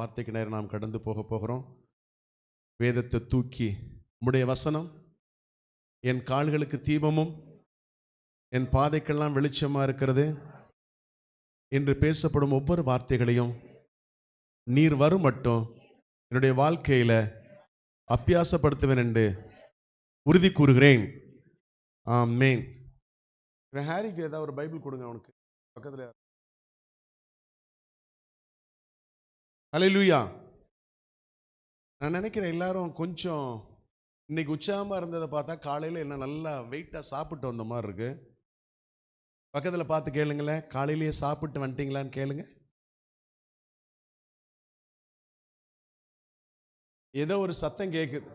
வார்த்தைக்கு நேரம் நாம் கடந்து போகிறோம். வேதத்தை தூக்கி உம்முடைய வசனம் என் கால்களுக்கு தீபமும் என் பாதைக்கெல்லாம் வெளிச்சமா இருக்கிறது. இன்று பேசப்படும் ஒவ்வொரு வார்த்தைகளையும் நீர் வரும் மட்டும் என்னுடைய வாழ்க்கையில அபியாசப்படுத்துவேன் என்று உறுதி கூறுகிறேன். ஆமென். ஹாரிக்கு ஏதாவது ஒரு பைபிள் கொடுங்க அவனுக்கு பக்கத்துல. ஹல்லேலூயா. நான் நினைக்கிறேன் எல்லாரும் கொஞ்சம் இன்னைக்கு உற்சாகமாக இருந்ததை பார்த்தா காலையில் என்ன நல்லா வெயிட்டாக சாப்பிட்டு வந்த மாதிரி இருக்கு. பக்கத்தில் பார்த்து கேளுங்களேன், காலையிலேயே சாப்பிட்டு வந்துட்டீங்களான்னு கேளுங்க. ஏதோ ஒரு சத்தம் கேட்குது,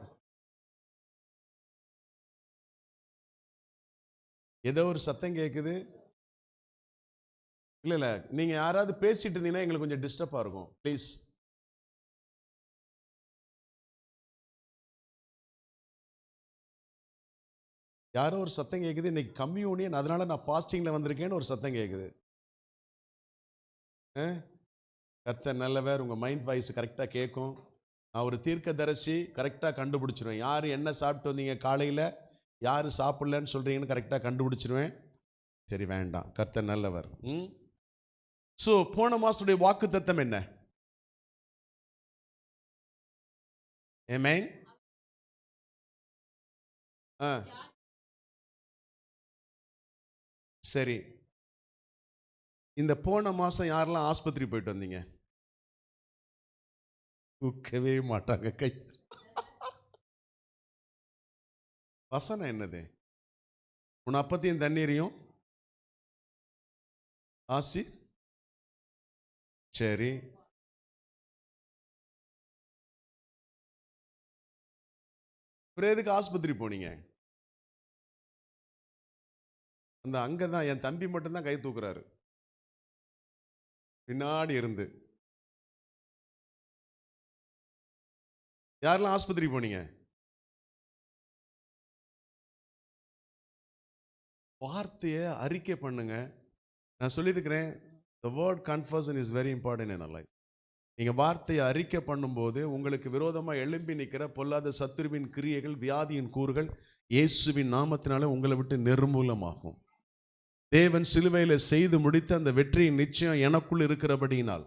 ஏதோ ஒரு சத்தம் கேட்குது. இல்லை இல்லை, நீங்கள் யாராவது பேசிட்டு இருந்தீங்கன்னா எங்களுக்கு கொஞ்சம் டிஸ்டர்பாக இருக்கும். ப்ளீஸ். யாரோ ஒரு சத்தம் கேட்குது. இன்னைக்கு கம்யூனியன், அதனால நான் பாஸ்டிங்கில் வந்திருக்கேன்னு ஒரு சத்தம் கேட்குது. கர்த்தர் நல்லவர். உங்கள் மைண்ட் வாய்ஸ் கரெக்டாக கேட்கும். நான் ஒரு தீர்க்கதரிசி, கரெக்டாக கண்டுபிடிச்சிருவேன். யார் என்ன சாப்பிட்டு வந்தீங்க காலையில், யார் சாப்பிடலன்னு சொல்கிறீங்கன்னு கரெக்டாக கண்டுபிடிச்சிருவேன். சரி, வேண்டாம். கர்த்தர் நல்லவர். ஸோ போன மாதத்துடைய வாக்கு தத்தம் என்ன? ஆமென். சரி, இந்த போன மாதம் யாரெல்லாம் ஆஸ்பத்திரி போயிட்டு வந்தீங்க? தூக்கவே மாட்டாங்க கை. வசனம் என்னது? உன் அப்பத்தையும் தண்ணீரையும் ஆசி. சரி, எதுக்கு ஆஸ்பத்திரி போனீங்க? அந்த அங்கதான் என் தம்பி மட்டும்தான் கை தூக்குறாரு பின்னாடி இருந்து. யாரெல்லாம் ஆஸ்பத்திரி போனீங்க? வார்த்தையை அறிக்கை பண்ணுங்க. நான் சொல்லியிருக்கிறேன், the word confession is very important in our life. நீங்கள் வார்த்தையை அறிக்கை பண்ணும்போது உங்களுக்கு விரோதமாக எழும்பி நிற்கிற பொல்லாத சத்துருவின் கிரியைகள், வியாதியின் கூறுகள் இயேசுவின் நாமத்தினாலே உங்களை விட்டு நிர்மூலமாகும். தேவன் சிலுவையில் செய்து முடித்த அந்த வெற்றியின் நிச்சயம் எனக்குள் இருக்கிறபடியினால்.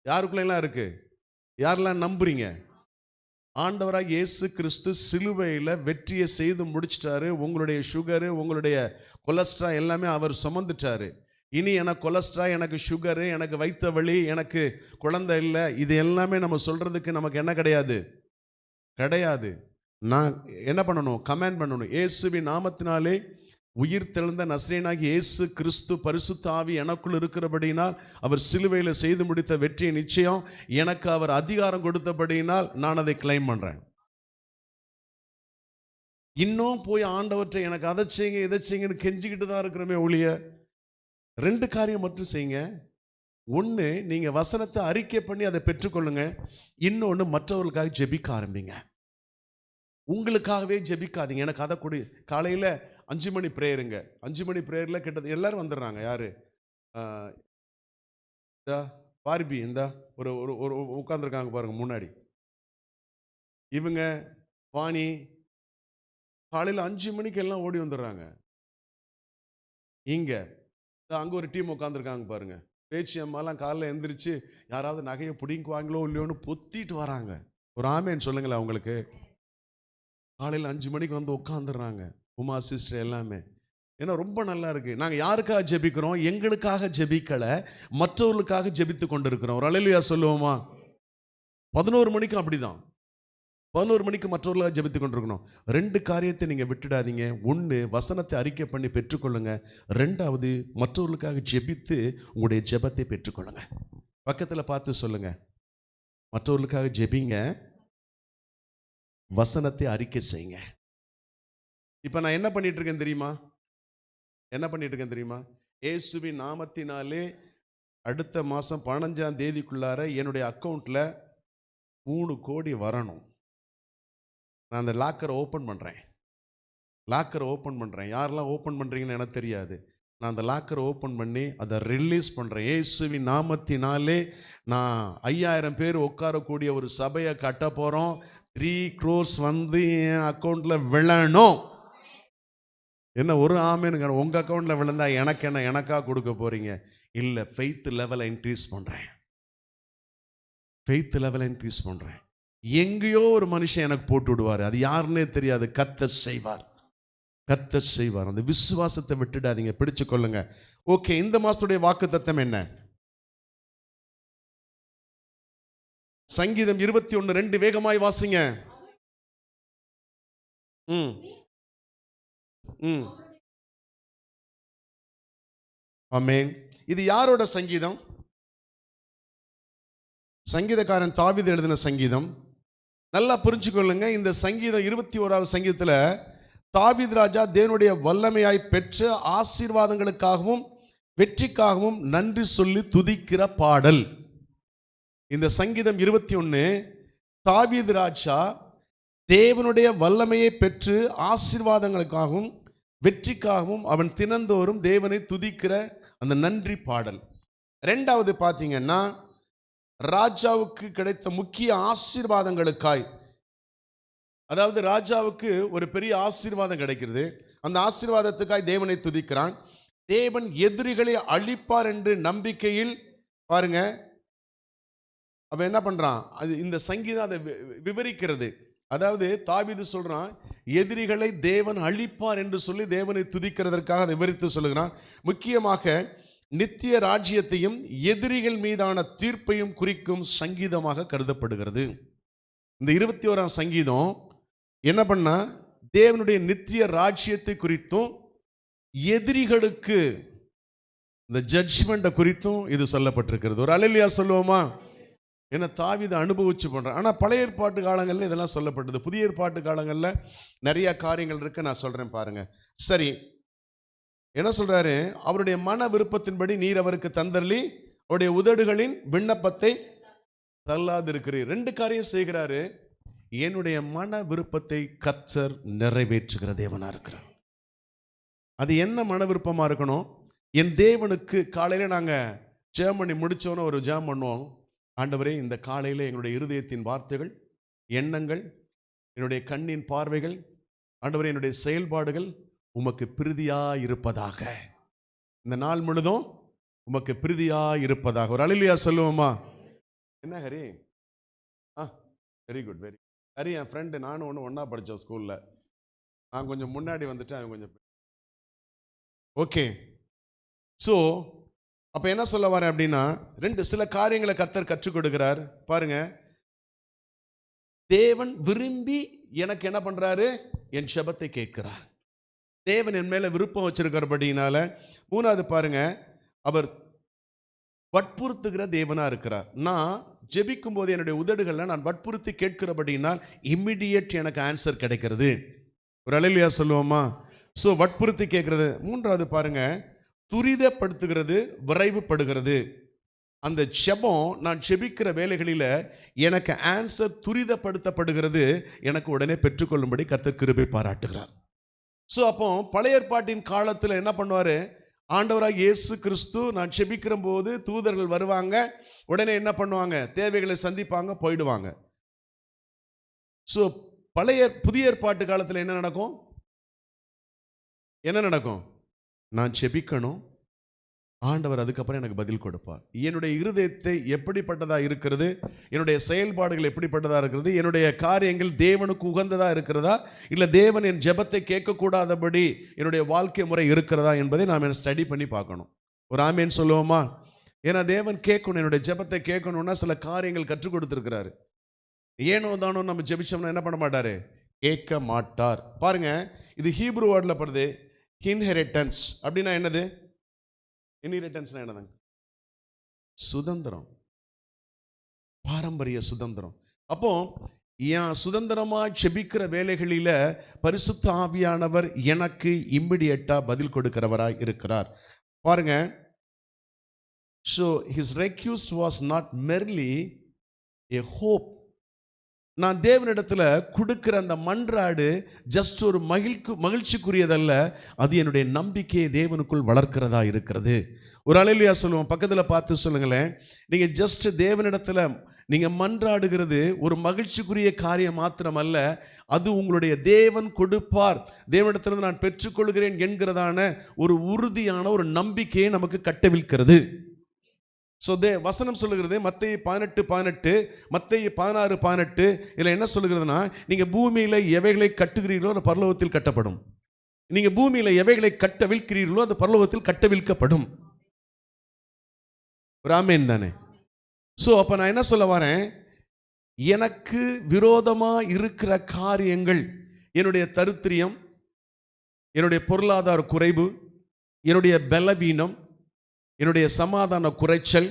யாருக்குள்ளெல்லாம் இருக்கு? யாரெல்லாம் நம்புறீங்க? ஆண்டவராக இயேசு கிறிஸ்து சிலுவையில் வெற்றியை செய்து முடிச்சிட்டாரு. உங்களுடைய சுகரு, உங்களுடைய கொலஸ்ட்ரால் எல்லாமே அவர் சுமந்துட்டாரு. இனி எனக்கு கொலஸ்ட்ரால், எனக்கு சுகரு, எனக்கு வைத்த வலி, எனக்கு குழந்தை இல்லை, இது எல்லாமே நம்ம சொல்றதுக்கு நமக்கு என்ன கிடையாது. நான் என்ன பண்ணணும்? கமெண்ட் பண்ணணும். இயேசுவின் நாமத்தினாலே உயிர் தெழுந்த நசரேயனாகிய இயேசு கிறிஸ்து பரிசுத்த ஆவி எனக்குள் இருக்கிறபடியினால், அவர் சிலுவையில் செய்து முடித்த வெற்றியை நிச்சயம் எனக்கு அவர் அதிகாரம் கொடுத்தபடியினால் நான் அதை கிளைம் பண்றேன். இன்னும் போய் ஆண்டவற்றை எனக்கு அதை செய்யுங்க இதை செய்யுங்கன்னு கெஞ்சிக்கிட்டு தான் இருக்கிறோமே ஒழிய, ரெண்டு காரியம் மட்டும் செய்யுங்க. ஒன்று, நீங்க வசனத்தை அறிக்கை பண்ணி அதை பெற்றுக்கொள்ளுங்க. இன்னொன்று, மற்றவர்களுக்காக ஜெபிக்க ஆரம்பிங்க. உங்களுக்காகவே ஜெபிக்காதீங்க. எனக்கு அதை கொடு. காலையில் 5 மணி ப்ரேயருங்க. 5 மணி ப்ரேயரில் கிட்டத்தட்ட எல்லாரும் வந்துடுறாங்க. யாரு? பார்பி இந்த ஒரு ஒரு உட்காந்துருக்காங்க பாருங்க முன்னாடி. இவங்க வாணி காலையில் 5 மணிக்கு எல்லாம் ஓடி வந்துடுறாங்க. இங்கே அங்கே ஒரு டீம் உட்காந்துருக்காங்க பாருங்க. பேச்சு அம்மாலாம் காலையில் எந்திரிச்சு யாராவது நகையை பிடிங்குவாங்களோ இல்லையோன்னு பொத்திட்டு வராங்க. ஒரு ஆமேன்னு சொல்லுங்களேன். அவங்களுக்கு காலையில் 5 மணிக்கு வந்து உட்காந்துடுறாங்க. உமா சிஸ்டர் எல்லாமே. ஏன்னா ரொம்ப நல்லா இருக்கு. நாங்கள் யாருக்காக ஜெபிக்கிறோம்? எங்களுக்காக ஜெபிக்கலை, மற்றவர்களுக்காக ஜெபித்து கொண்டு இருக்கிறோம். ஒரு அல்லேலூயா சொல்லுவோமா? 11 மணிக்கு அப்படிதான். 11 மணிக்கு மற்றவர்களாக ஜெபித்து கொண்டிருக்கணும். ரெண்டு காரியத்தை நீங்கள் விட்டுடாதீங்க. ஒன்று, வசனத்தை அறிக்கை பண்ணி பெற்றுக்கொள்ளுங்க. ரெண்டாவது, மற்றவர்களுக்காக ஜெபித்து உங்களுடைய ஜெபத்தை பெற்றுக்கொள்ளுங்க. பக்கத்தில் பார்த்து சொல்லுங்க, மற்றவர்களுக்காக ஜெபிங்க, வசனத்தை அறிக்கை செய்யுங்க. இப்போ நான் என்ன பண்ணிட்டு இருக்கேன் தெரியுமா? இயேசுவின் நாமத்தினாலே அடுத்த மாதம் 15ஆம் தேதிக்குள்ளார என்னுடைய அக்கௌண்ட்டில் 3 கோடி வரணும். நான் அந்த லாக்கரை ஓப்பன் பண்ணுறேன். யாரெல்லாம் ஓப்பன் பண்ணுறீங்கன்னு எனக்கு தெரியாது. நான் அந்த லாக்கரை ஓப்பன் பண்ணி அதை ரிலீஸ் பண்ணுறேன். இயேசுவின் நாமத்தினாலே நான் 5000 பேர் உட்காரக்கூடிய ஒரு சபையை கட்ட போகிறோம். 3 crores வந்து என் அக்கௌண்ட்டில் விழணும். என்ன ஒரு ஆமேனுங்க, உங்கள் அக்கௌண்ட்டில் விழுந்தா எனக்கு என்ன, எனக்கா கொடுக்க போகிறீங்க? இல்லை, ஃபெய்த் லெவலை இன்க்ரீஸ் பண்ணுறேன். ஃபெய்த் லெவலை இன்க்ரீஸ் பண்ணுறேன். எங்கேயோ ஒரு மனுஷன் எனக்கு போட்டு விடுவார், அது யாருன்னே தெரியாது. கர்த்தர் செய்வார், கர்த்தர் செய்வார். அந்த விசுவாசத்தை விட்டுடாதீங்க, பிடிச்சு கொள்ளுங்க. ஓகே, இந்த மாசத்துடைய வாக்குத்தத்தம் என்ன? சங்கீதம் 21:2 வேகமாய் வாசிங்க. ஆமென். இது யாரோட சங்கீதம்? சங்கீதக்காரன் தாவீது எழுதின சங்கீதம். நல்லா புரிஞ்சுக்கொள்ளுங்க. இந்த சங்கீதம் 21வது சங்கீதத்தில் தாவீது ராஜா தேவனுடைய வல்லமையாய் பெற்ற ஆசீர்வாதங்களுக்காகவும் வெற்றிக்காகவும் நன்றி சொல்லி துதிக்கிற பாடல். இந்த சங்கீதம் 21 தாவீது ராஜா தேவனுடைய வல்லமையை பெற்று ஆசீர்வாதங்களுக்காகவும் வெற்றிக்காகவும் அவன் தினந்தோறும் தேவனை துதிக்கிற அந்த நன்றி பாடல். ரெண்டாவது பார்த்தீங்கன்னா, ராஜாவுக்கு கிடைத்த முக்கிய ஆசீர்வாதங்களுக்காய், அதாவது ராஜாவுக்கு ஒரு பெரிய ஆசீர்வாதம் கிடைக்கிறது, அந்த ஆசீர்வாதத்துக்காய் தேவனை துதிக்கிறான். தேவன் எதிரிகளை அழிப்பார் என்று நம்பிக்கையில் பாருங்க அவன் என்ன பண்றான், அது இந்த சங்கீதம் அதை விவரிக்கிறது. அதாவது தாவீது சொல்றான், எதிரிகளை தேவன் அழிப்பார் என்று சொல்லி தேவனை துதிக்கிறதற்காக அதை விவரித்து சொல்லுகிறான். முக்கியமாக நித்திய ராஜ்யத்தையும் எதிரிகள் மீதான தீர்ப்பையும் குறிக்கும் சங்கீதமாக கருதப்படுகிறது. இந்த 21ஆம் சங்கீதம் என்ன பண்ணா, தேவனுடைய நித்திய ராஜ்யத்தை குறித்தும் எதிரிகளுக்கு இந்த ஜட்ஜ்மெண்ட்டை குறித்தும் இது சொல்லப்பட்டிருக்கிறது. ஒரு அல்லேலூயா சொல்லுவோமா? என்ன தாவீது அனுபவிச்சு பண்றான். ஆனால் பழைய ஏற்பாட்டு காலங்களில் இதெல்லாம் சொல்லப்பட்டது. புதிய ஏற்பாட்டு காலங்களில் நிறைய காரியங்கள் இருக்கு, நான் சொல்றேன் பாருங்க. சரி, என்ன சொல்றாரு? அவருடைய மன விருப்பத்தின்படி நீர் அவருக்கு தந்தரலி, அவருடைய உதடுகளின் விண்ணப்பத்தை தள்ளாது இருக்கிறீர். 2 காரியம் செய்கிறாரு. என்னுடைய மன விருப்பத்தை கர்த்தர் நிறைவேற்றுகிற தேவனா இருக்கிறார். அது என்ன மன விருப்பமா இருக்கணும்? என் தேவனுக்கு காலையில நாங்கள் ஜெபம் முடிச்சோன்னு ஒரு ஜெபம் பண்ணுவோம். ஆண்டவரே, இந்த காலையில் எங்களுடைய இருதயத்தின் வார்த்தைகள், எண்ணங்கள், என்னுடைய கண்ணின் பார்வைகள், ஆண்டவரே என்னுடைய செயல்பாடுகள் உமக்கு பிரிதியா இருப்பதாக. இந்த நாள் முழுதும் உமக்கு பிரிதியா இருப்பதாக. ஒரு அல்லேலூயா சொல்லுவோமா? என்ன Hari? Very good, very Hari. என் ஃப்ரெண்டு, நானும் ஒன்றா படித்தோம் ஸ்கூலில். நான் கொஞ்சம் முன்னாடி வந்துட்டேன், அவன் கொஞ்சம். ஓகே, ஸோ அப்போ என்ன சொல்ல வரேன் அப்படின்னா, சில காரியங்களை கர்த்தர் கற்றுக் கொடுக்கிறார் பாருங்க. தேவன் விரும்பி எனக்கு என்ன பண்றாரு? என் ஜெபத்தை கேட்கிறார். தேவன் என் மேல விருப்பம் வச்சிருக்கிறபடினால. 3வது பாருங்க, அவர் வற்புறுத்துகிற தேவனா இருக்கிறார். நான் ஜெபிக்கும் போது என்னுடைய உதடுகளில் நான் வற்புறுத்தி கேட்கிறபடினால் இம்மிடியேட் எனக்கு ஆன்சர் கிடைக்கிறது. ஒரு அல்லேலூயா சொல்லுவோமா? ஸோ வற்புறுத்தி கேட்கிறது. 3வது பாருங்க, துரிதப்படுத்துகிறது, விரைவுபடுகிறது. அந்த ஜெபம், நான் ஜெபிக்கிற வேலைகளில் எனக்கு ஆன்சர் துரிதப்படுத்தப்படுகிறது, எனக்கு உடனே பெற்றுக்கொள்ளும்படி கர்த்தர் கிருபை பாராட்டுகிறார். ஸோ அப்போ பழைய ஏற்பாட்டின் காலத்தில் என்ன பண்ணுவார்? ஆண்டவராக இயேசு கிறிஸ்து நான் ஜெபிக்கிற போது தூதர்கள் வருவாங்க, உடனே என்ன பண்ணுவாங்க? தேவைகளை சந்திப்பாங்க, போயிடுவாங்க. ஸோ புதிய ஏற்பாட்டு காலத்தில் என்ன நடக்கும்? என்ன நடக்கும்? நான் ஜெபிக்கணும், ஆண்டவர் அதுக்கப்புறம் எனக்கு பதில் கொடுப்பார். என்னுடைய இருதயத்தை எப்படிப்பட்டதா இருக்கிறது, என்னுடைய செயல்பாடுகள் எப்படிப்பட்டதா இருக்கிறது, என்னுடைய காரியங்கள் தேவனுக்கு உகந்ததா இருக்கிறதா, இல்லை தேவன் என் ஜெபத்தை கேட்கக்கூடாதபடி என்னுடைய வாழ்க்கை முறை இருக்கிறதா என்பதை நாம் ஸ்டடி பண்ணி பார்க்கணும். ஒரு ஆமேன் சொல்லுவோமா? ஏன்னா தேவன் கேட்கணும், என்னுடைய ஜெபத்தை கேட்கணும்னா சில காரியங்கள் கற்றுக் கொடுத்துருக்கிறாரு. ஏனோ தானோ நம்ம ஜெபிச்சோம்னா என்ன பண்ண மாட்டாரு? கேட்க மாட்டார். பாருங்க, இது ஹீப்ரு வேர்டில் படுது. இன்ஹெரிட்டன்ஸ் அப்படின்னா என்னது? இன்ஹெரிட்டன்ஸ்னா என்னதாங்க? சுதந்திரம், பாரம்பரிய சுதந்திரம். அப்போ என் சுதந்திரமா ஜெபிக்கிற வேலைகளில பரிசுத்த ஆவியானவர் எனக்கு இம்மிடியேட்டா பதில் கொடுக்கிறவராய் இருக்கிறார். பாருங்க, so his request was not merely a hope நான் தேவனிடத்துல கொடுக்கிற அந்த மன்றாடு ஜஸ்ட் ஒரு மகிழ்ச்சிக்குரியதல்ல, அது என்னுடைய நம்பிக்கையை தேவனுக்குள் வளர்க்கிறதா இருக்கிறது. ஒரு அல்லேலூயா சொல்லுவோம். பக்கத்துல பார்த்து சொல்லுங்களேன். நீங்க ஜஸ்ட் தேவனிடத்துல நீங்க மன்றாடுகிறது ஒரு மகிழ்ச்சிக்குரிய காரியம் மாத்திரமல்ல, அது உங்களுடைய தேவன் கொடுப்பார், தேவனிடத்திலிருந்து நான் பெற்றுக்கொள்கிறேன் என்கிறதான ஒரு உறுதியான ஒரு நம்பிக்கையை நமக்கு கட்டவிழ்க்கிறது. வசனம் சொல்லுகிறது மத்தேயு 18:18, மத்தேயு 16:18, இதில் என்ன சொல்லுகிறதுனா, நீங்க பூமியில எவைகளை கட்டுகிறீர்களோ அது பரலோகத்தில் கட்டப்படும், நீங்க பூமியில எவைகளை கட்டவிழ்க்கிறீர்களோ அது பரலோகத்தில் கட்டவிழ்க்கப்படும். ஒரு ஆமென் தானே? அப்ப நான் என்ன சொல்ல வரேன், எனக்கு விரோதமா இருக்கிற காரியங்கள், என்னுடைய தரித்திரியம், என்னுடைய பொருளாதார குறைவு, என்னுடைய பலவீனம், என்னுடைய சமாதான குறைச்சல்,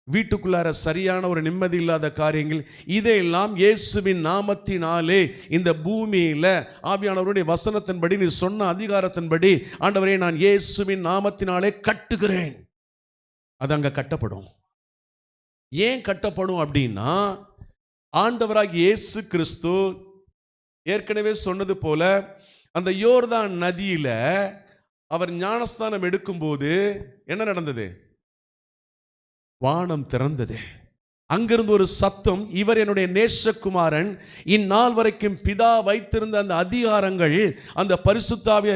வீட்டுக்குள்ளார சரியான ஒரு நிம்மதி இல்லாத காரியங்கள், இதையெல்லாம் இயேசுவின் நாமத்தினாலே இந்த பூமியில ஆவியானவருடைய வசனத்தின்படி, நீ சொன்ன அதிகாரத்தின்படி, ஆண்டவரே நான் இயேசுவின் நாமத்தினாலே கட்டுகிறேன். அது அங்க கட்டப்படும். ஏன் கட்டப்படும் அப்படின்னா, ஆண்டவராகிய இயேசு கிறிஸ்து ஏற்கனவே சொன்னது போல அந்த யோர்தான் நதியில அவர் ஞானஸ்தானம் எடுக்கும்போது என்ன நடந்தது? வானம் திறந்தது. அங்கிருந்து ஒரு சத்தம், இவர் என்னுடைய நேசகுமாரன், இந்நாள் வரைக்கும் பிதா வைத்திருந்த அந்த அதிகாரங்கள் அந்த பரிசுத்தாவிய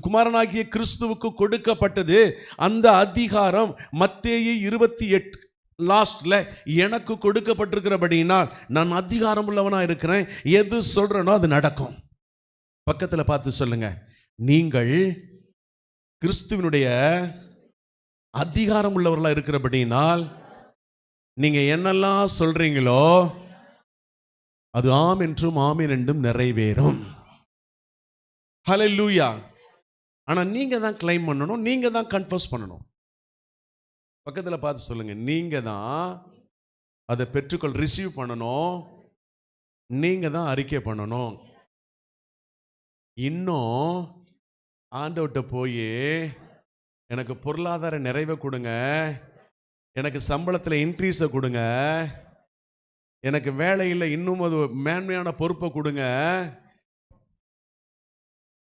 குமாரனாகிய கிறிஸ்துவுக்கு கொடுக்கப்பட்டது. அந்த அதிகாரம் மத்தேயு 28 லாஸ்ட்ல எனக்கு கொடுக்கப்பட்டிருக்கிறபடினால் நான் அதிகாரம் உள்ளவனா இருக்கிறேன், எது சொல்றேனோ அது நடக்கும். பக்கத்துல பார்த்து சொல்லுங்க, நீங்கள் கிறிஸ்துவினுடைய அதிகாரம் உள்ளவர்களா இருக்கிறபடினால் நீங்க என்னெல்லாம் சொல்றீங்களோ அது ஆம் என்றும் ஆமீன் என்றும் நிறைவேறும். ஹல்லேலூயா. ஆனா நீங்க தான் கிளைம் பண்ணணும், நீங்க தான் கன்ஃபஸ் பண்ணணும். பக்கத்துல பார்த்து சொல்லுங்க, நீங்க தான் அதை ரிசீவ் பண்ணணும், நீங்க தான் அறிக்கை பண்ணணும். இன்னும் ஆண்டவர்கிட்ட போய் எனக்கு பொருளாதார நிறைவை கொடுங்க, எனக்கு சம்பளத்தில் இன்க்ரீஸை கொடுங்க, எனக்கு வேலையில் இன்னும் அது மேன்மையான பொறுப்பை கொடுங்க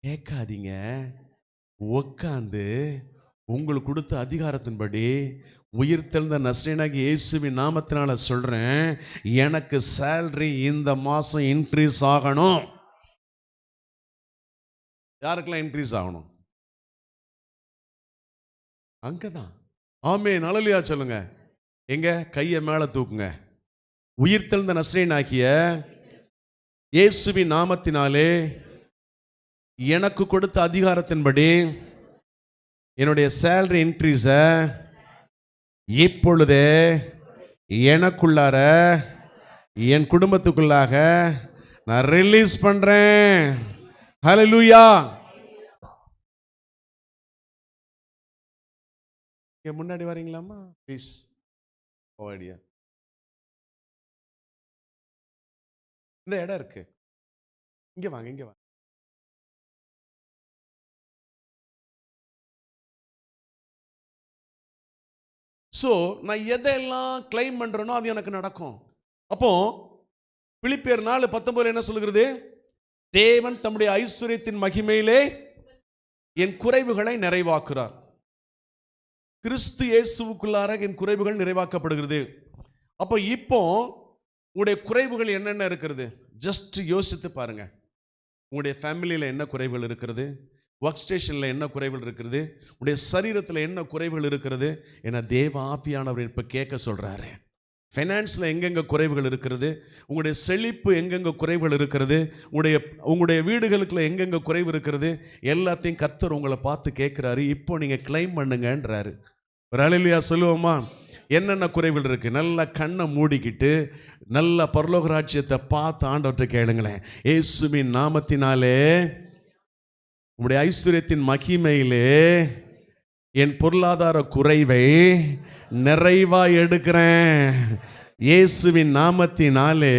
கேட்காதீங்க. உட்காந்து உங்களுக்கு கொடுத்த அதிகாரத்தின்படி உயிர்த்தெழுந்த நசரேயனாகிய இயேசுவின் நாமத்தினால சொல்றேன், எனக்கு சேலரி இந்த மாசம் இன்க்ரீஸ் ஆகணும். யாருக்கெல்லாம் இன்க்ரீஸ் ஆகணும்? அங்கதான். ஆமென், ஹல்லேலூயா சொல்லுங்க. எங்க கையை மேல தூக்குங்க. உயிர்த்தெழுந்த நசரேயனாகிய இயேசுவின் நாமத்தினாலே எனக்கு கொடுத்த அதிகாரத்தின்படி என்னுடைய சேலரி இன்க்ரீஸ இப்பொழுதே எனக்குள்ளார என் குடும்பத்துக்குள்ளாக நான் ரிலீஸ் பண்றேன். ஹல்லேலூயா. முன்னாடி வரீங்களாமா ப்ளீஸ்? ஓடியா, இந்த இடம் இருக்கு, இங்க வாங்க, இங்க வாங்க. நான் எதெல்லாம் கிளைம் பண்றேனோ அது எனக்கு நடக்கும். அப்போ பிலிப்பியர் 4:19 என்ன சொல்லுகிறது? தேவன் தம்முடைய ஐஸ்வரியத்தின் மகிமையிலே என் குறைவுகளை நிறைவாக்குறார். கிறிஸ்து இயேசுவுக்குள்ளார என் குறைவுகள் நிறைவாக்கப்படுகிறது. அப்போ இப்போ உங்களுடைய குறைவுகள் என்னென்ன இருக்கிறது? ஜஸ்ட் யோசித்து பாருங்க. உங்களுடைய ஃபேமிலியில் என்ன குறைவுகள் இருக்கிறது? ஒர்க் ஸ்டேஷனில் என்ன குறைவுகள் இருக்கிறது? உடைய சரீரத்தில் என்ன குறைவுகள் இருக்கிறது? என தேவ ஆவியானவர் இப்போ கேட்க சொல்கிறாரு. ஃபைனான்ஸில் எங்கெங்கே குறைவுகள் இருக்கிறது? உங்களுடைய செழிப்பு எங்கெங்கே குறைவுகள் இருக்கிறது? உங்களுடைய வீடுகளுக்குள்ள எங்கெங்கே குறைவு இருக்கிறது? எல்லாத்தையும் கர்த்தர் உங்களை பார்த்து கேட்குறாரு. இப்போ நீங்கள் கிளைம் பண்ணுங்கன்றாரு. ஒரு ஹல்லேலூயா சொல்லுவோமா? என்னென்ன குறைவுகள் இருக்குது? நல்லா கண்ணை மூடிக்கிட்டு நல்ல பரலோக ராஜ்யத்தை பார்த்து ஆண்டவற்றை கேளுங்களேன். இயேசுவின் நாமத்தினாலே உம்முடைய ஐஸ்வரியத்தின் மகிமையிலே என் பொருளாதார குறைவை நிறைவாய் எடுக்கிறேன். இயேசுவின் நாமத்தினாலே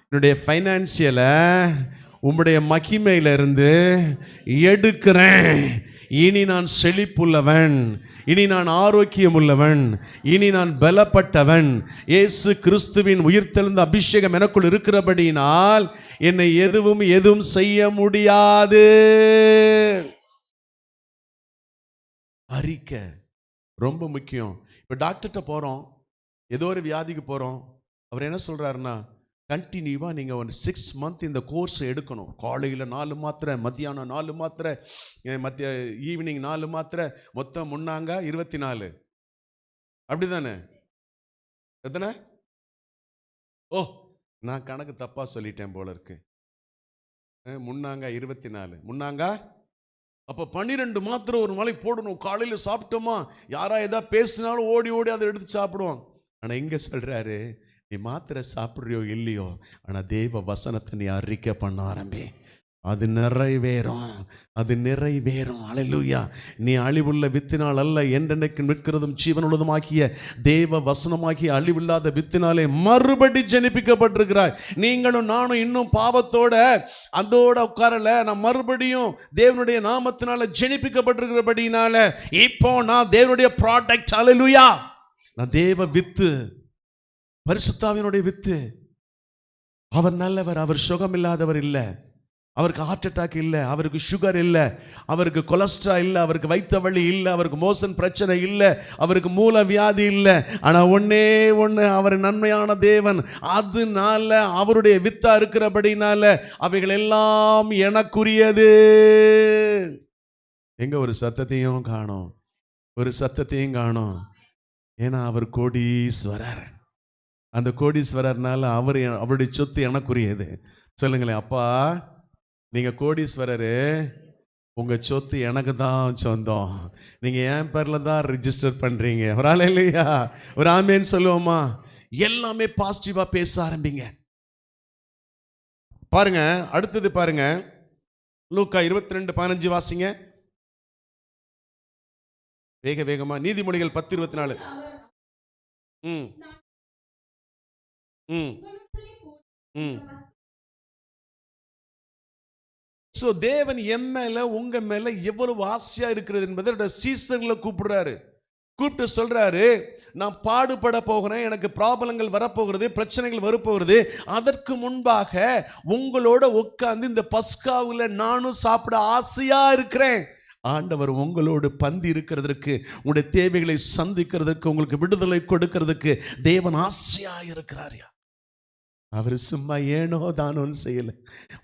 என்னுடைய ஃபைனான்சியலை உம்முடைய மகிமையிலிருந்து எடுக்கிறேன். இனி நான் செழிப்புள்ளவன், இனி நான் ஆரோக்கியம் உள்ளவன், இனி நான் பலப்பட்டவன். இயேசு கிறிஸ்துவின் உயிர்த்தெழுந்த அபிஷேகம் எனக்குள் இருக்கிறபடியினால் என்னை எதுவும் செய்ய முடியாது. அறிக்கை ரொம்ப முக்கியம். இப்போ டாக்டர்கிட்ட போகிறோம், ஏதோ ஒரு வியாதிக்கு போகிறோம். அவர் என்ன சொல்கிறாருன்னா, கண்டினியூவாக நீங்கள் ஒரு 6 மந்த் இந்த கோர்ஸ் எடுக்கணும். காலையில் 4 மாத்திரை, மத்தியானம் 4 மாத்திரை, ஈவினிங் 4 மாத்திரை, மொத்தம் முன்னாங்க 24. அப்படி தானே? எத்தனை? ஓ, நான் கணக்கு தப்பாக சொல்லிட்டேன் போல இருக்கு. முன்னாங்க 24, முன்னாங்க. அப்போ 12 மாத்திரை ஒரு நாளைக்கு போடணும். காலையில் சாப்பிட்டோமா, யாரா ஏதாவது பேசினாலும் ஓடி ஓடி அதை எடுத்து சாப்பிடுவோம். ஆனால் இங்கே சொல்கிறாரு, நீ மாத்திரை சாப்பிட்றியோ இல்லையோ, ஆனால் தேவ வசனத்தை நீ அறிக்கை பண்ண ஆரம்பி. அது நிறைவேறும், அது நிறைவேறும். அல்லேலூயா. நீ அழிவுள்ள வித்தினால் அல்ல, என்றென்றைக்கு நிற்கிறதும் ஜீவனுள்ளதுமாகிய தேவ வசனமாகிய அழிவில்லாத வித்தினாலே மறுபடி ஜனிப்பிக்கப்பட்டிருக்கிறாய். நீங்களும் நானும் இன்னும் பாவத்தோட அதோட உட்காரல. நான் மறுபடியும் தேவனுடைய நாமத்தினால ஜனிப்பிக்கப்பட்டிருக்கிறபடினால இப்போ நான் தேவனுடைய ப்ராடக்ட். அல்லேலூயா. நான் தேவ வித்து, பரிசுத்தாவினுடைய வித்து. அவர் நல்லவர், அவர் சுகம் இல்லாதவர் இல்லை, அவருக்கு ஹார்ட் அட்டாக் இல்லை, அவருக்கு சுகர் இல்லை, அவருக்கு கொலஸ்ட்ரால் இல்லை, அவருக்கு வயிற்று வலி இல்லை, அவருக்கு மோசன் பிரச்சனை இல்லை, அவருக்கு மூல வியாதி இல்லை. ஆனால் ஒன்னே ஒன்று, அவர் நன்மையான தேவன். அதனால அவருடைய வித்தா இருக்கிறபடினால அவைகள் எல்லாம் எனக்குரியது. எங்க ஒரு சத்தத்தையும் காணோம், ஒரு சத்தத்தையும் காணோம். ஏன்னா அவர் கோடீஸ்வரர். அந்த கோடீஸ்வரர்னால அவருடைய சொத்து எனக்குரியது. சொல்லுங்களேன், அப்பா நீங்க கோடீஸ்வரரு, உங்க சொத்து எனக்கு தான் சொந்தம். நீங்க என் பேர்ல தான் ரிஜிஸ்டர் பண்றீங்க. ஒரு ஆள் இல்லையா? ஒரு ஆமேன்னு சொல்லுவோமா? எல்லாமே பாசிட்டிவா பேச ஆரம்பிங்க. பாருங்க, அடுத்தது பாருங்க, லூக்கா 22:15 வாசிங்க வேகமா. நீதிமொழிகள் 10:24. சோ தேவன் என் மேல உங்க மேல எவ்வளவு ஆசையா இருக்கிறது என்பதை சீசர்களை கூப்பிடுறாரு. கூப்பிட்டு சொல்றாரு, நான் பாடுபட போகிறேன், எனக்கு ப்ராப்ளங்கள் வரப்போகிறது, பிரச்சனைகள் வரப்போகிறது. அதற்கு முன்பாக உங்களோட உட்கார்ந்து இந்த பஸ்காவுல நானும் சாப்பிட ஆசையா இருக்கிறேன். ஆண்டவர் உங்களோடு பந்தி இருக்கிறதற்கு, உங்களுடைய தேவைகளை சந்திக்கிறதுக்கு, உங்களுக்கு விடுதலை கொடுக்கிறதுக்கு தேவன் ஆசையா இருக்கிறார். அவர் சும்மா ஏனோ தானோன்னு செய்யல.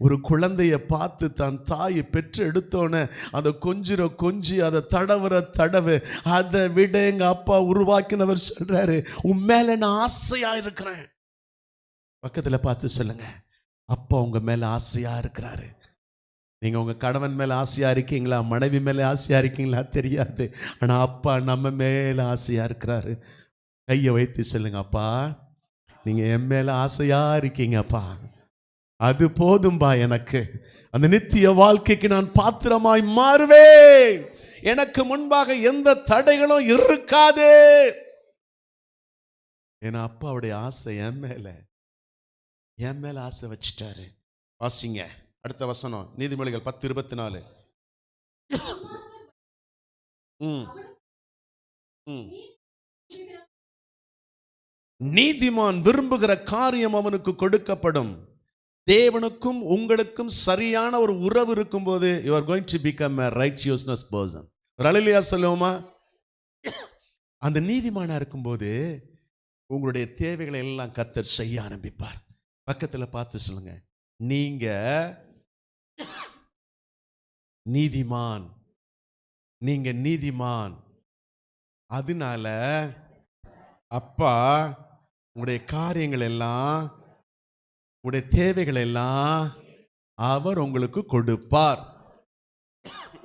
ஒரு குழந்தைய பார்த்து தான் தாயை பெற்று எடுத்தோன்னு அதை கொஞ்சி அதை தடவு அதை விட எங்க அப்பா உருவாக்கினவர் சொல்றாரு, உன் மேல நான் ஆசையா இருக்கிறேன். பக்கத்துல பார்த்து சொல்லுங்க, அப்பா உங்க மேல ஆசையா இருக்கிறாரு. நீங்க உங்க கணவன் மேல ஆசையா இருக்கீங்களா, மனைவி மேல ஆசையா இருக்கீங்களா தெரியாது, ஆனா அப்பா நம்ம மேல ஆசையா இருக்கிறாரு. கையை வைத்து சொல்லுங்க, அப்பா நீங்க என் மேல ஆசையா இருக்கீங்கப்பா, அது போதும்பா. எனக்கு அந்த நித்திய வாழ்க்கைக்கு நான் பாத்திரமாய் மாறுவேன். எனக்கு முன்பாக எந்த தடைகளும் இருக்காது. ஏன்னா அப்பாவுடைய ஆசை என் மேல ஆசை வச்சிட்டாரு. வாசிங்க அடுத்த வசனம், நீதிமொழிகள் 10:24. நீதிமான் விரும்புகிற காரியம் அவனுக்கு கொடுக்கப்படும். தேவனுக்கும் உங்களுக்கும் சரியான ஒரு உறவு இருக்கும்போது you are going to become a righteousness person. ஹல்லேலூயா சொல்லுவோமா? அந்த நீதிமானா இருக்கும்போது உங்களுடைய தேவைகளை எல்லாம் கர்த்தர் செய்ய ஆரம்பிப்பார். பக்கத்துல பார்த்து சொல்லுங்க, நீங்க நீதிமான், நீங்க நீதிமான். அதனால அப்பா உங்களுடைய காரியங்கள் எல்லாம், உங்களுடைய தேவைகள் எல்லாம் அவர் உங்களுக்கு கொடுப்பார்.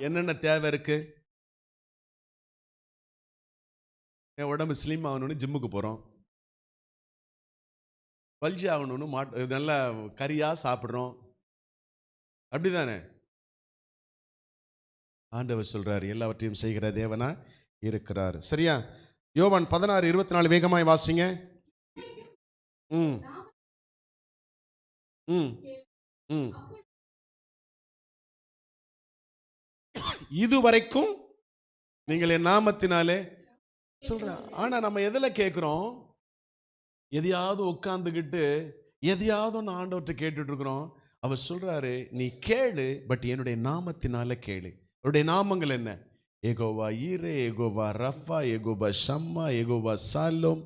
என்னென்ன தேவை இருக்கு? என் உடம்பு ஸ்லிம் ஆகணும்னு ஜிம்முக்கு போறோம், பல்ஜி ஆகணும்னு நல்லா கறியா சாப்பிட்றோம், அப்படிதானே? ஆண்டவர் சொல்றாரு எல்லாவற்றையும் செய்கிற தேவனா இருக்கிறார். சரியா? யோவான் 16:24 வேகமாய் வாசிங்க. இதுவரைக்கும் நீங்கள் என் நாமத்தினாலே சொல்ற. ஆனா நம்ம எதுல கேட்கிறோம்? எதையாவது உட்கார்ந்துகிட்டு எதையாவது ஒன்று ஆண்டவர்கிட்ட கேட்டுட்டு இருக்கிறோம். அவர் சொல்றாரு, நீ கேளு, பட் என்னுடைய நாமத்தினால கேளு. அவருடைய நாமங்கள் என்ன? எகோவா ஈரே, எகோவா ரஃபா, எகோவா ஷம்மா, எகோவா சாலோம்.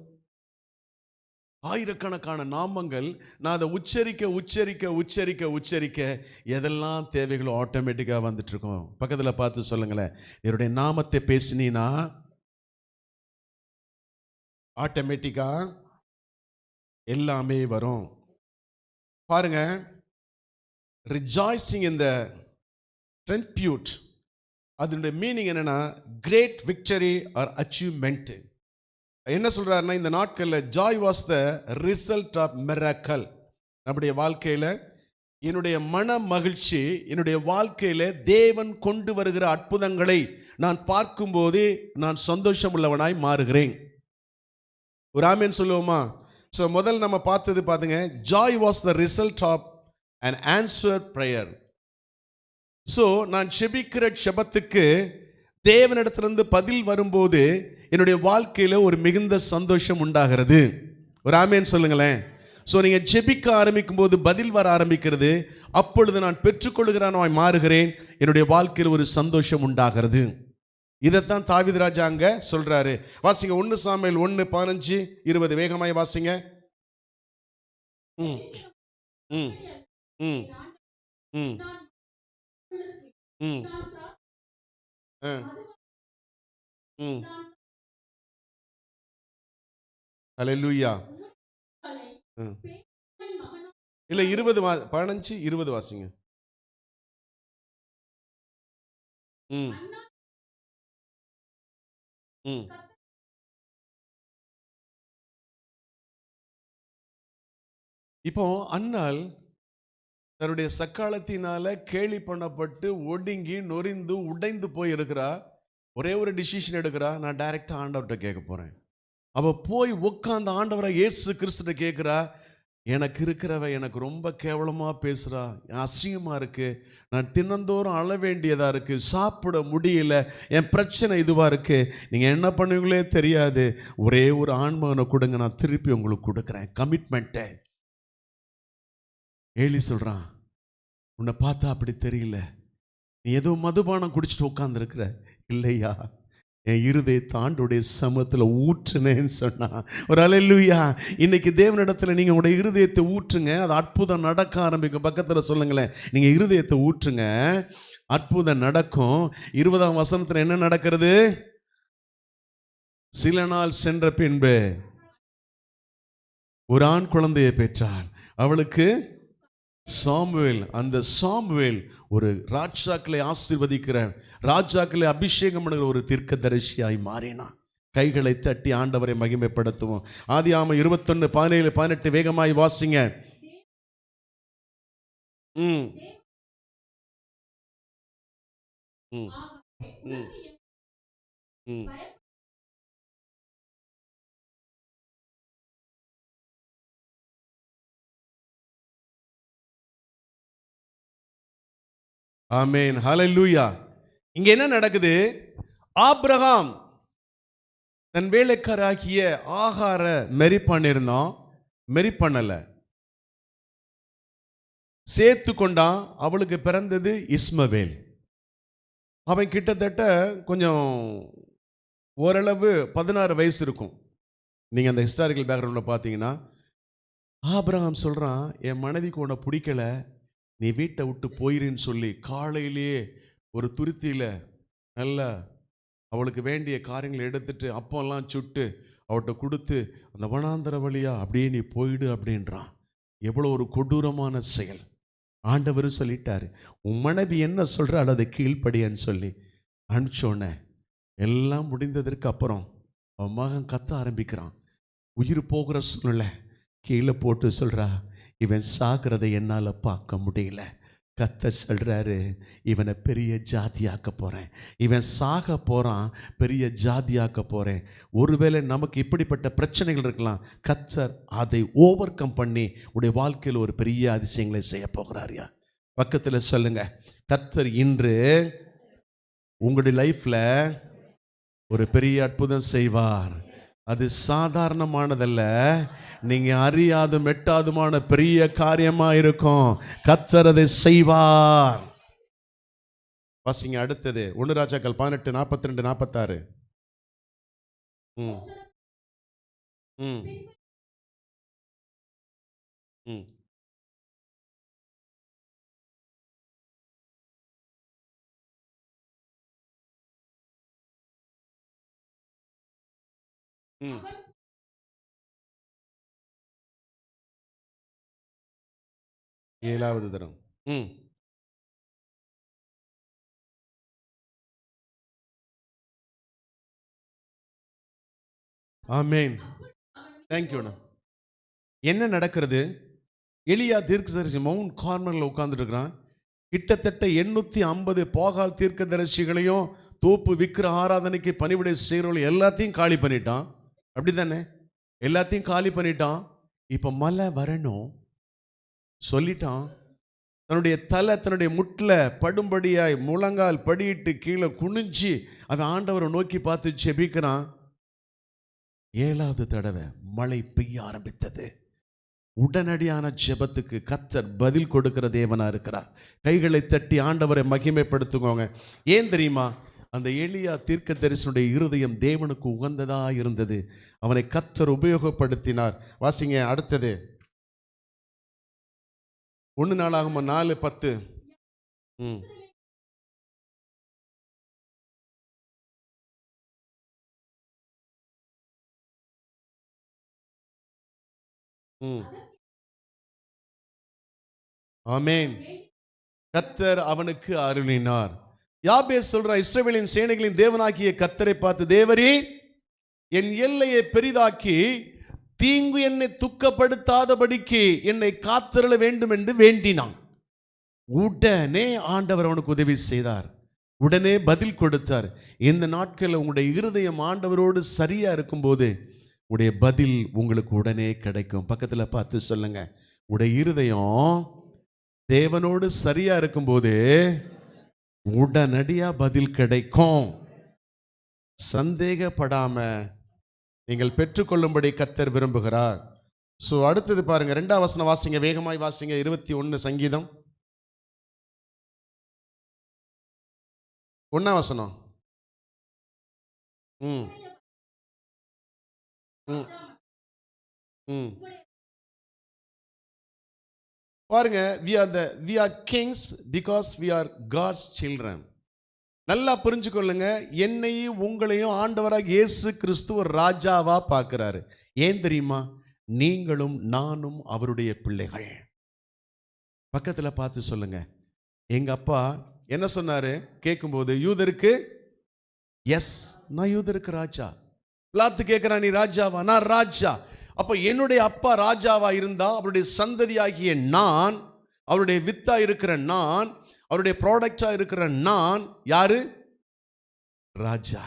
ஆயிரக்கணக்கான நாமங்கள். நான் அதை உச்சரிக்க உச்சரிக்க உச்சரிக்க உச்சரிக்க எதெல்லாம் தேவைகளோ ஆட்டோமேட்டிக்காக வந்துட்டு இருக்கோம். பக்கத்தில் பார்த்து சொல்லுங்களேன், என்னுடைய நாமத்தை பேசினீனா ஆட்டோமேட்டிக்கா எல்லாமே வரும். பாருங்க, ரிஜாய்சிங் இன் த ட்ரென்பியூட், அதனுடைய மீனிங் என்னன்னா கிரேட் விக்டரி ஆர் அச்சீவ்மெண்ட். என்ன சொல்றாருன்னா, இந்த நாட்களில் joy was the result of miracle. நம்முடைய வாழ்க்கையில் என்னுடைய மன மகிழ்ச்சி, என்னுடைய வாழ்க்கையில் தேவன் கொண்டு வருகிற அற்புதங்களை நான் பார்க்கும்போது நான் சந்தோஷம் உள்ளவனாய் மாறுகிறேன். ஒரு ஆமென் சொல்லுவோமா? ஸோ முதல் நம்ம பார்த்தது பாருங்க, joy was the result of an answered prayer. So நான் செபிக்கிற செபத்துக்கு தேவனிடத்திலிருந்து பதில் வரும்போது என்னுடைய வாழ்க்கையில் ஒரு மிகுந்த சந்தோஷம் உண்டாகிறது. ஒரு ஆமென் சொல்லுங்களேன். ஸோ நீங்கள் ஜெபிக்க ஆரம்பிக்கும் போது பதில் வர ஆரம்பிக்கிறது. அப்பொழுது நான் பெற்றுக்கொள்கிறவனாய் மாறுகிறேன். என்னுடைய வாழ்க்கையில் ஒரு சந்தோஷம் உண்டாகிறது. இதைத்தான் தாவீது ராஜா அங்க சொல்றாரு. வாசிங்க 1 சாமுவேல் 1:15-20 வேகமாய் வாசிங்க. ம் ம் ம் ம் ம் ம். ஹல்லேலூயா. இல்ல 15-20 வாசிங்க. ம் ம். இப்போ அன்னாள் தன்னுடைய சக்காலத்தினால கேலி பண்ணப்பட்டு ஒடுங்கி நொறிந்து உடைந்து போய் இருக்கிறா. ஒரே ஒரு டிசிஷன் எடுக்கிறா, நான் டைரக்டா ஆண்டவர்கிட்ட கேட்க போறேன். அவ போய் உட்கார்ந்து ஆண்டவரை இயேசு கிறிஸ்துட்ட கேட்கிறா. எனக்கு இருக்கிறவ எனக்கு ரொம்ப கேவலமா பேசுறா, அசிங்கமா இருக்கு, நான் தினந்தோறும் அழ வேண்டியதா இருக்கு, சாப்பிட முடியல, என் பிரச்சனை இதுவா இருக்கு, நீங்க என்ன பண்ணுவீங்களே தெரியாது, ஒரே ஒரு ஆண்மகனை கொடுங்க, நான் திருப்பி உங்களுக்கு கொடுக்குறேன் கமிட்மெண்ட்டை. ஏலி சொல்றான், உன்னை பார்த்தா அப்படி தெரியல, நீ ஏதோ மதுபானம் குடிச்சிட்டு உட்கார்ந்துருக்கிற. இல்லையா, என் இருதயத்தை ஆண்டவருடைய சமூகத்தில் ஊற்றுனேன்னு சொன்னா. ஒரு அல்லேலூயா. இன்னைக்கு தேவனிடத்தில் நீங்கள் உங்களுடைய இருதயத்தை ஊற்றுங்க, அது அற்புதம் நடக்க ஆரம்பிக்கும். பக்கத்தில் சொல்லுங்களேன், நீங்கள் இருதயத்தை ஊற்றுங்க, அற்புதம் நடக்கும். 20ஆம் வசனத்தில் என்ன நடக்கிறது? சில நாள் சென்ற பின்பு ஒரு ஆண் குழந்தையை பெற்றாள். அவளுக்கு சாமுவேல். அந்த சாமுவேல் ஒரு ராஜாக்களை ஆசீர்வதிக்கிற, ராஜாக்களை அபிஷேகம் பண்ணுகிற ஒரு தீர்க்கதரிசியாய் மாறினான். கைகளை தட்டி ஆண்டவரை மகிமைப்படுத்துவோம். ஆதியாகமம் 21:17-18 வேகமாய் வாசிங்க. ம் ம் ம் ம். ஆமென், ஹல்லேலூயா. இங்க என்ன நடக்குது? ஆபிரகாம் தன் வேலைக்காராகிய ஆகார மெரி பண்ணிருந்தான், மெரி பண்ணல, சேர்த்து கொண்டான். அவளுக்கு பிறந்தது இஸ்மவேல். அவன் கிட்டத்தட்ட கொஞ்சம் ஓரளவு 16 வயசு இருக்கும். நீங்க அந்த ஹிஸ்டாரிக்கல் பேக்ரவுண்டில் பார்த்தீங்கன்னா, ஆபிரகாம் சொல்றான், என் மனைவிக்கு உன்னை பிடிக்கல, நீ வீட்டை விட்டு போயிருன்னு சொல்லி காலையிலேயே ஒரு துருத்தியில் நல்லா அவளுக்கு வேண்டிய காரியங்களை எடுத்துட்டு அப்பெல்லாம் சுட்டு அவட்ட கொடுத்து அந்த வனாந்தர வழியா அப்படியே நீ போயிடு அப்படின்றான். எவ்வளோ ஒரு கொடூரமான செயல். ஆண்டவர் சொல்லிட்டாரு, உன் மனைவி என்ன சொல்கிறாள் அதை கீழ்ப்படியன்னு சொல்லி அனுப்பிச்சோன்னே எல்லாம் முடிந்ததற்கு அப்புறம் அவன் மகன் கத்த ஆரம்பிக்கிறான். உயிர் போகிற சூழ்நிலை கீழே போட்டு சொல்கிறா, இவன் சாகிறதை என்னால் பார்க்க முடியல. கர்த்தர் சொல்கிறாரு, இவனை பெரிய ஜாதியாக்க போகிறேன், இவன் சாக போகிறான், பெரிய ஜாதியாக்க போகிறேன். ஒருவேளை நமக்கு இப்படிப்பட்ட பிரச்சனைகள் இருக்கலாம், கர்த்தர் அதை ஓவர் கம் பண்ணி உடைய வாழ்க்கையில் ஒரு பெரிய அதிசயங்களை செய்ய போகிறாரியா. பக்கத்தில் சொல்லுங்க, கர்த்தர் இன்று உங்களுடைய லைஃப்ல ஒரு பெரிய அற்புதம் செய்வார். அது சாதாரணமானதல்ல, நீங்க அறியாதும் எட்டாதுமான பெரிய காரியமா இருக்கும். கர்த்தர் அதை செய்வார். வாசிங்க அடுத்தது 1 ராஜாக்கள் 18 42 46. ம் ம் ம் ம் 7வது தரம். ம் ஆமென். Thank you. என்ன நடக்கிறது? எலியா தீர்க்கதரிசி மவுண்ட் கார்மல்ல உட்கார்ந்துட்டு இருக்கிறான். கிட்டத்தட்ட 850 போகால் தீர்க்கதரிசிகளையும் தோப்பு விக்கிர ஆராதனைக்கு பணிவிடை செய்கிறவர்கள் எல்லாத்தையும் காலி பண்ணிட்டான். அப்படிதானே? எல்லாத்தையும் காலி பண்ணிட்டான். இப்ப மழை வரணும் சொல்லிட்டான். தன்னுடைய தலை தன்னுடைய முட்டில் படும்படியாய் முழங்கால் படியிட்டு கீழே குனிஞ்சு அவன் ஆண்டவரை நோக்கி பார்த்து ஜெபிக்கிறான். 7வது தடவை மழை பெய்ய ஆரம்பித்தது. உடனடியான ஜெபத்துக்கு கர்த்தர் பதில் கொடுக்கிற தேவனா இருக்கிறார். கைகளை தட்டி ஆண்டவரை மகிமைப்படுத்துங்க. ஏன் தெரியுமா? அந்த எலியா தீர்க்கதரிசனுடைய இருதயம் தேவனுக்கு உகந்ததா இருந்தது. அவனை கர்த்தர் உபயோகப்படுத்தினார். வாசிங்க அடுத்தது 1 நாளாகமம் 4:10. ம் ம் ஆமென். கர்த்தர் அவனுக்கு அருளினார். யாபேஸ் சொல்ற, இஸ்ரவேலின் சேனைகளின் தேவனாகிய கர்த்தரை பார்த்து, தேவரே என் எல்லையை பெரிதாக்கி தீங்கு என்னை துக்கப்படுத்தாதபடிக்கு என்னை காத்திரள வேண்டும் என்று வேண்டினான். உடனே ஆண்டவர் அவனுக்கு உதவி செய்தார். உடனே பதில் கொடுத்தார். இந்த நாட்களில் உங்களுடைய இருதயம் ஆண்டவரோடு சரியா இருக்கும்போது உடைய பதில் உங்களுக்கு உடனே கிடைக்கும். பக்கத்துல பார்த்து சொல்லுங்க, உடைய இருதயம் தேவனோடு சரியா இருக்கும்போது உடனடியா பதில் கிடைக்கும். சந்தேகப்படாம நீங்கள் பெற்றுக்கொள்ளும்படி கர்த்தர் விரும்புகிறார். சோ அடுத்தது பாருங்க, 2வது வசனம் வாசிங்க, வேகமாய் வாசிங்க. 21 சங்கீதம் 1 வசனம். ம் ம் ம் பாருங்க, we are kings because we are God's children. நல்லா புரிஞ்சுக்கொள்ளுங்க, என்னையும் உங்களையும் ஆண்டவராக இயேசு கிறிஸ்து ஒரு ராஜாவா பார்க்கிறாரு. ஏன் தெரியுமா? நீங்களும் நானும் அவருடைய பிள்ளைகள். பக்கத்துல பார்த்து சொல்லுங்க, எங்க அப்பா என்ன சொன்னாரு கேட்கும்போது, யூதருக்கு எஸ், நான் யூதருக்கு ராஜா. பிலாத்து கேட்கிறான், நீ ராஜாவா? நான் ராஜா. அப்ப என்னுடைய அப்பா ராஜாவா இருந்தா அவருடைய சந்ததியாகிய நான், அவருடைய வித்தா இருக்கிற நான், அவருடைய ப்ராடக்டா இருக்கிற நான் யாரு? ராஜா.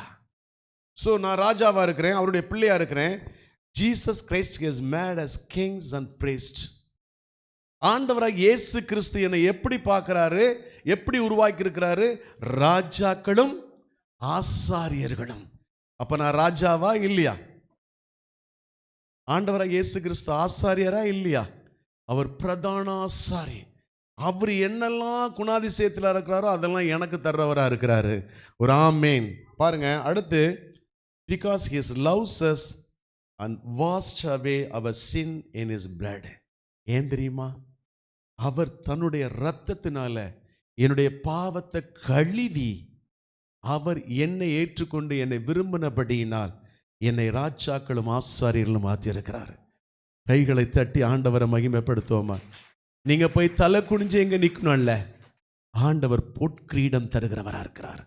சோ நான் ராஜாவா இருக்கிறேன், அவருடைய பிள்ளையா இருக்கிறேன். Jesus Christ is made as kings and priests. ஆண்டவராக இயேசு கிறிஸ்து என்னை எப்படி பார்க்கிறாரு, எப்படி உருவாக்கி இருக்கிறாரு? ராஜாக்களும் ஆசாரியர்களும். அப்ப நான் ராஜாவா இல்லையா? ஆண்டவராக இயேசு கிறிஸ்து ஆசாரியரா இல்லையா? அவர் பிரதான ஆசாரி. அவர் என்னெல்லாம் குணாதிசயத்தில் இருக்கிறாரோ அதெல்லாம் எனக்கு தர்றவரா இருக்கிறாரு. ஒரு ஆமேன். பாருங்க அடுத்து, because he loves us and washed away our sin in his blood. ஏன் தெரியுமா? அவர் தன்னுடைய இரத்தத்தினால என்னுடைய பாவத்தை கழுவி அவர் என்னை ஏற்றுக்கொண்டு என்னை விரும்பினபடியினால் என்னை ராஜாக்களும் ஆசாரியர்களும் மாற்றியிருக்கிறார். கைகளை தட்டி ஆண்டவரை மகிமைப்படுத்துவோமா? நீங்க போய் தலை குனிஞ்சு எங்க நிற்கணும்ல, ஆண்டவர் பொற்கிரீடம் தருகிறவரா இருக்கிறார்.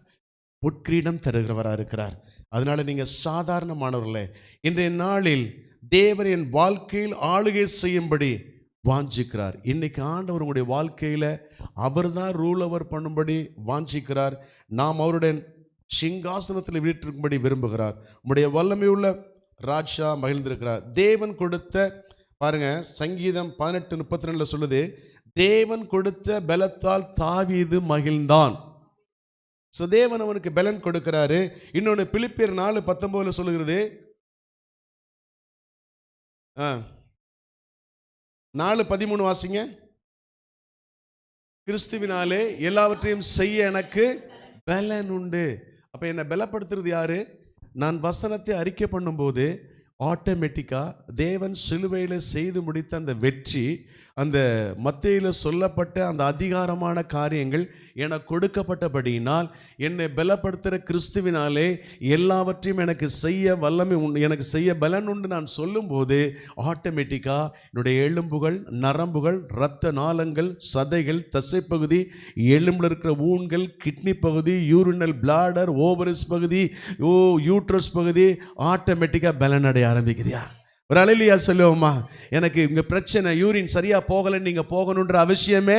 பொற்கிரீடம் தருகிறவரா இருக்கிறார். அதனால நீங்க சாதாரணமானவர்களே, இன்றைய நாளில் தேவன் என் வாழ்க்கையில் ஆளுகை செய்யும்படி வாஞ்சிக்கிறார். இன்னைக்கு ஆண்டவர் உங்களுடைய வாழ்க்கையில அவர் தான் ரூல் ஓவர் பண்ணும்படி வாஞ்சிக்கிறார். நாம் அவருடைய சிங்காசனத்தில் வீற்றிருக்கும்படி விரும்புகிறார். உங்களுடைய வல்லமை உள்ள ராஜா மகிழ்ந்திருக்கிறார். தேவன் கொடுத்த, பாருங்க சங்கீதம் 18:32 சொல்லுது, தேவன் கொடுத்த பலத்தால் தாவீது மகிழ்ந்தான். ஸோ தேவன் அவனுக்கு பலன் கொடுக்கிறாரு. இன்னொன்று பிலிப்பியர் 4:19 சொல்லுகிறது. 4:13 வாசிங்க. கிறிஸ்துவினாலே எல்லாவற்றையும் செய்ய எனக்கு பலன் உண்டு. அப்ப என்ன பலப்படுத்துறது யாரு? நான் வசனத்தை அறிக்கை பண்ணும்போது ஆட்டோமேட்டிக்காக தேவன் சிலுவையில் செய்து முடித்த அந்த வெற்றி, அந்த மத்தேயுவில் சொல்லப்பட்ட அந்த அதிகாரமான காரியங்கள் எனக்கு கொடுக்கப்பட்டபடியினால் என்னை பலப்படுத்துகிற கிறிஸ்துவினாலே எல்லாவற்றையும் எனக்கு செய்ய வல்லமை உண்டு, எனக்கு செய்ய பலன் உண்டு நான் சொல்லும்போது ஆட்டோமேட்டிக்காக என்னுடைய எலும்புகள், நரம்புகள், இரத்த நாளங்கள், சதைகள், தசைப்பகுதி, எலும்பில் இருக்கிற ஊன்கள், கிட்னி பகுதி, யூரினல் பிளாடர், ஓவரிஸ் பகுதி, யூட்ரஸ் பகுதி ஆட்டோமேட்டிக்காக பலன் அடைய ஆரம்பிக்குதியா? ஒரு அல்லேலூயா சொல்லுவோமா? எனக்கு இங்க பிரச்சனை, யூரின் சரியா போகலன்னு நீங்க போகணுன்ற அவசியமே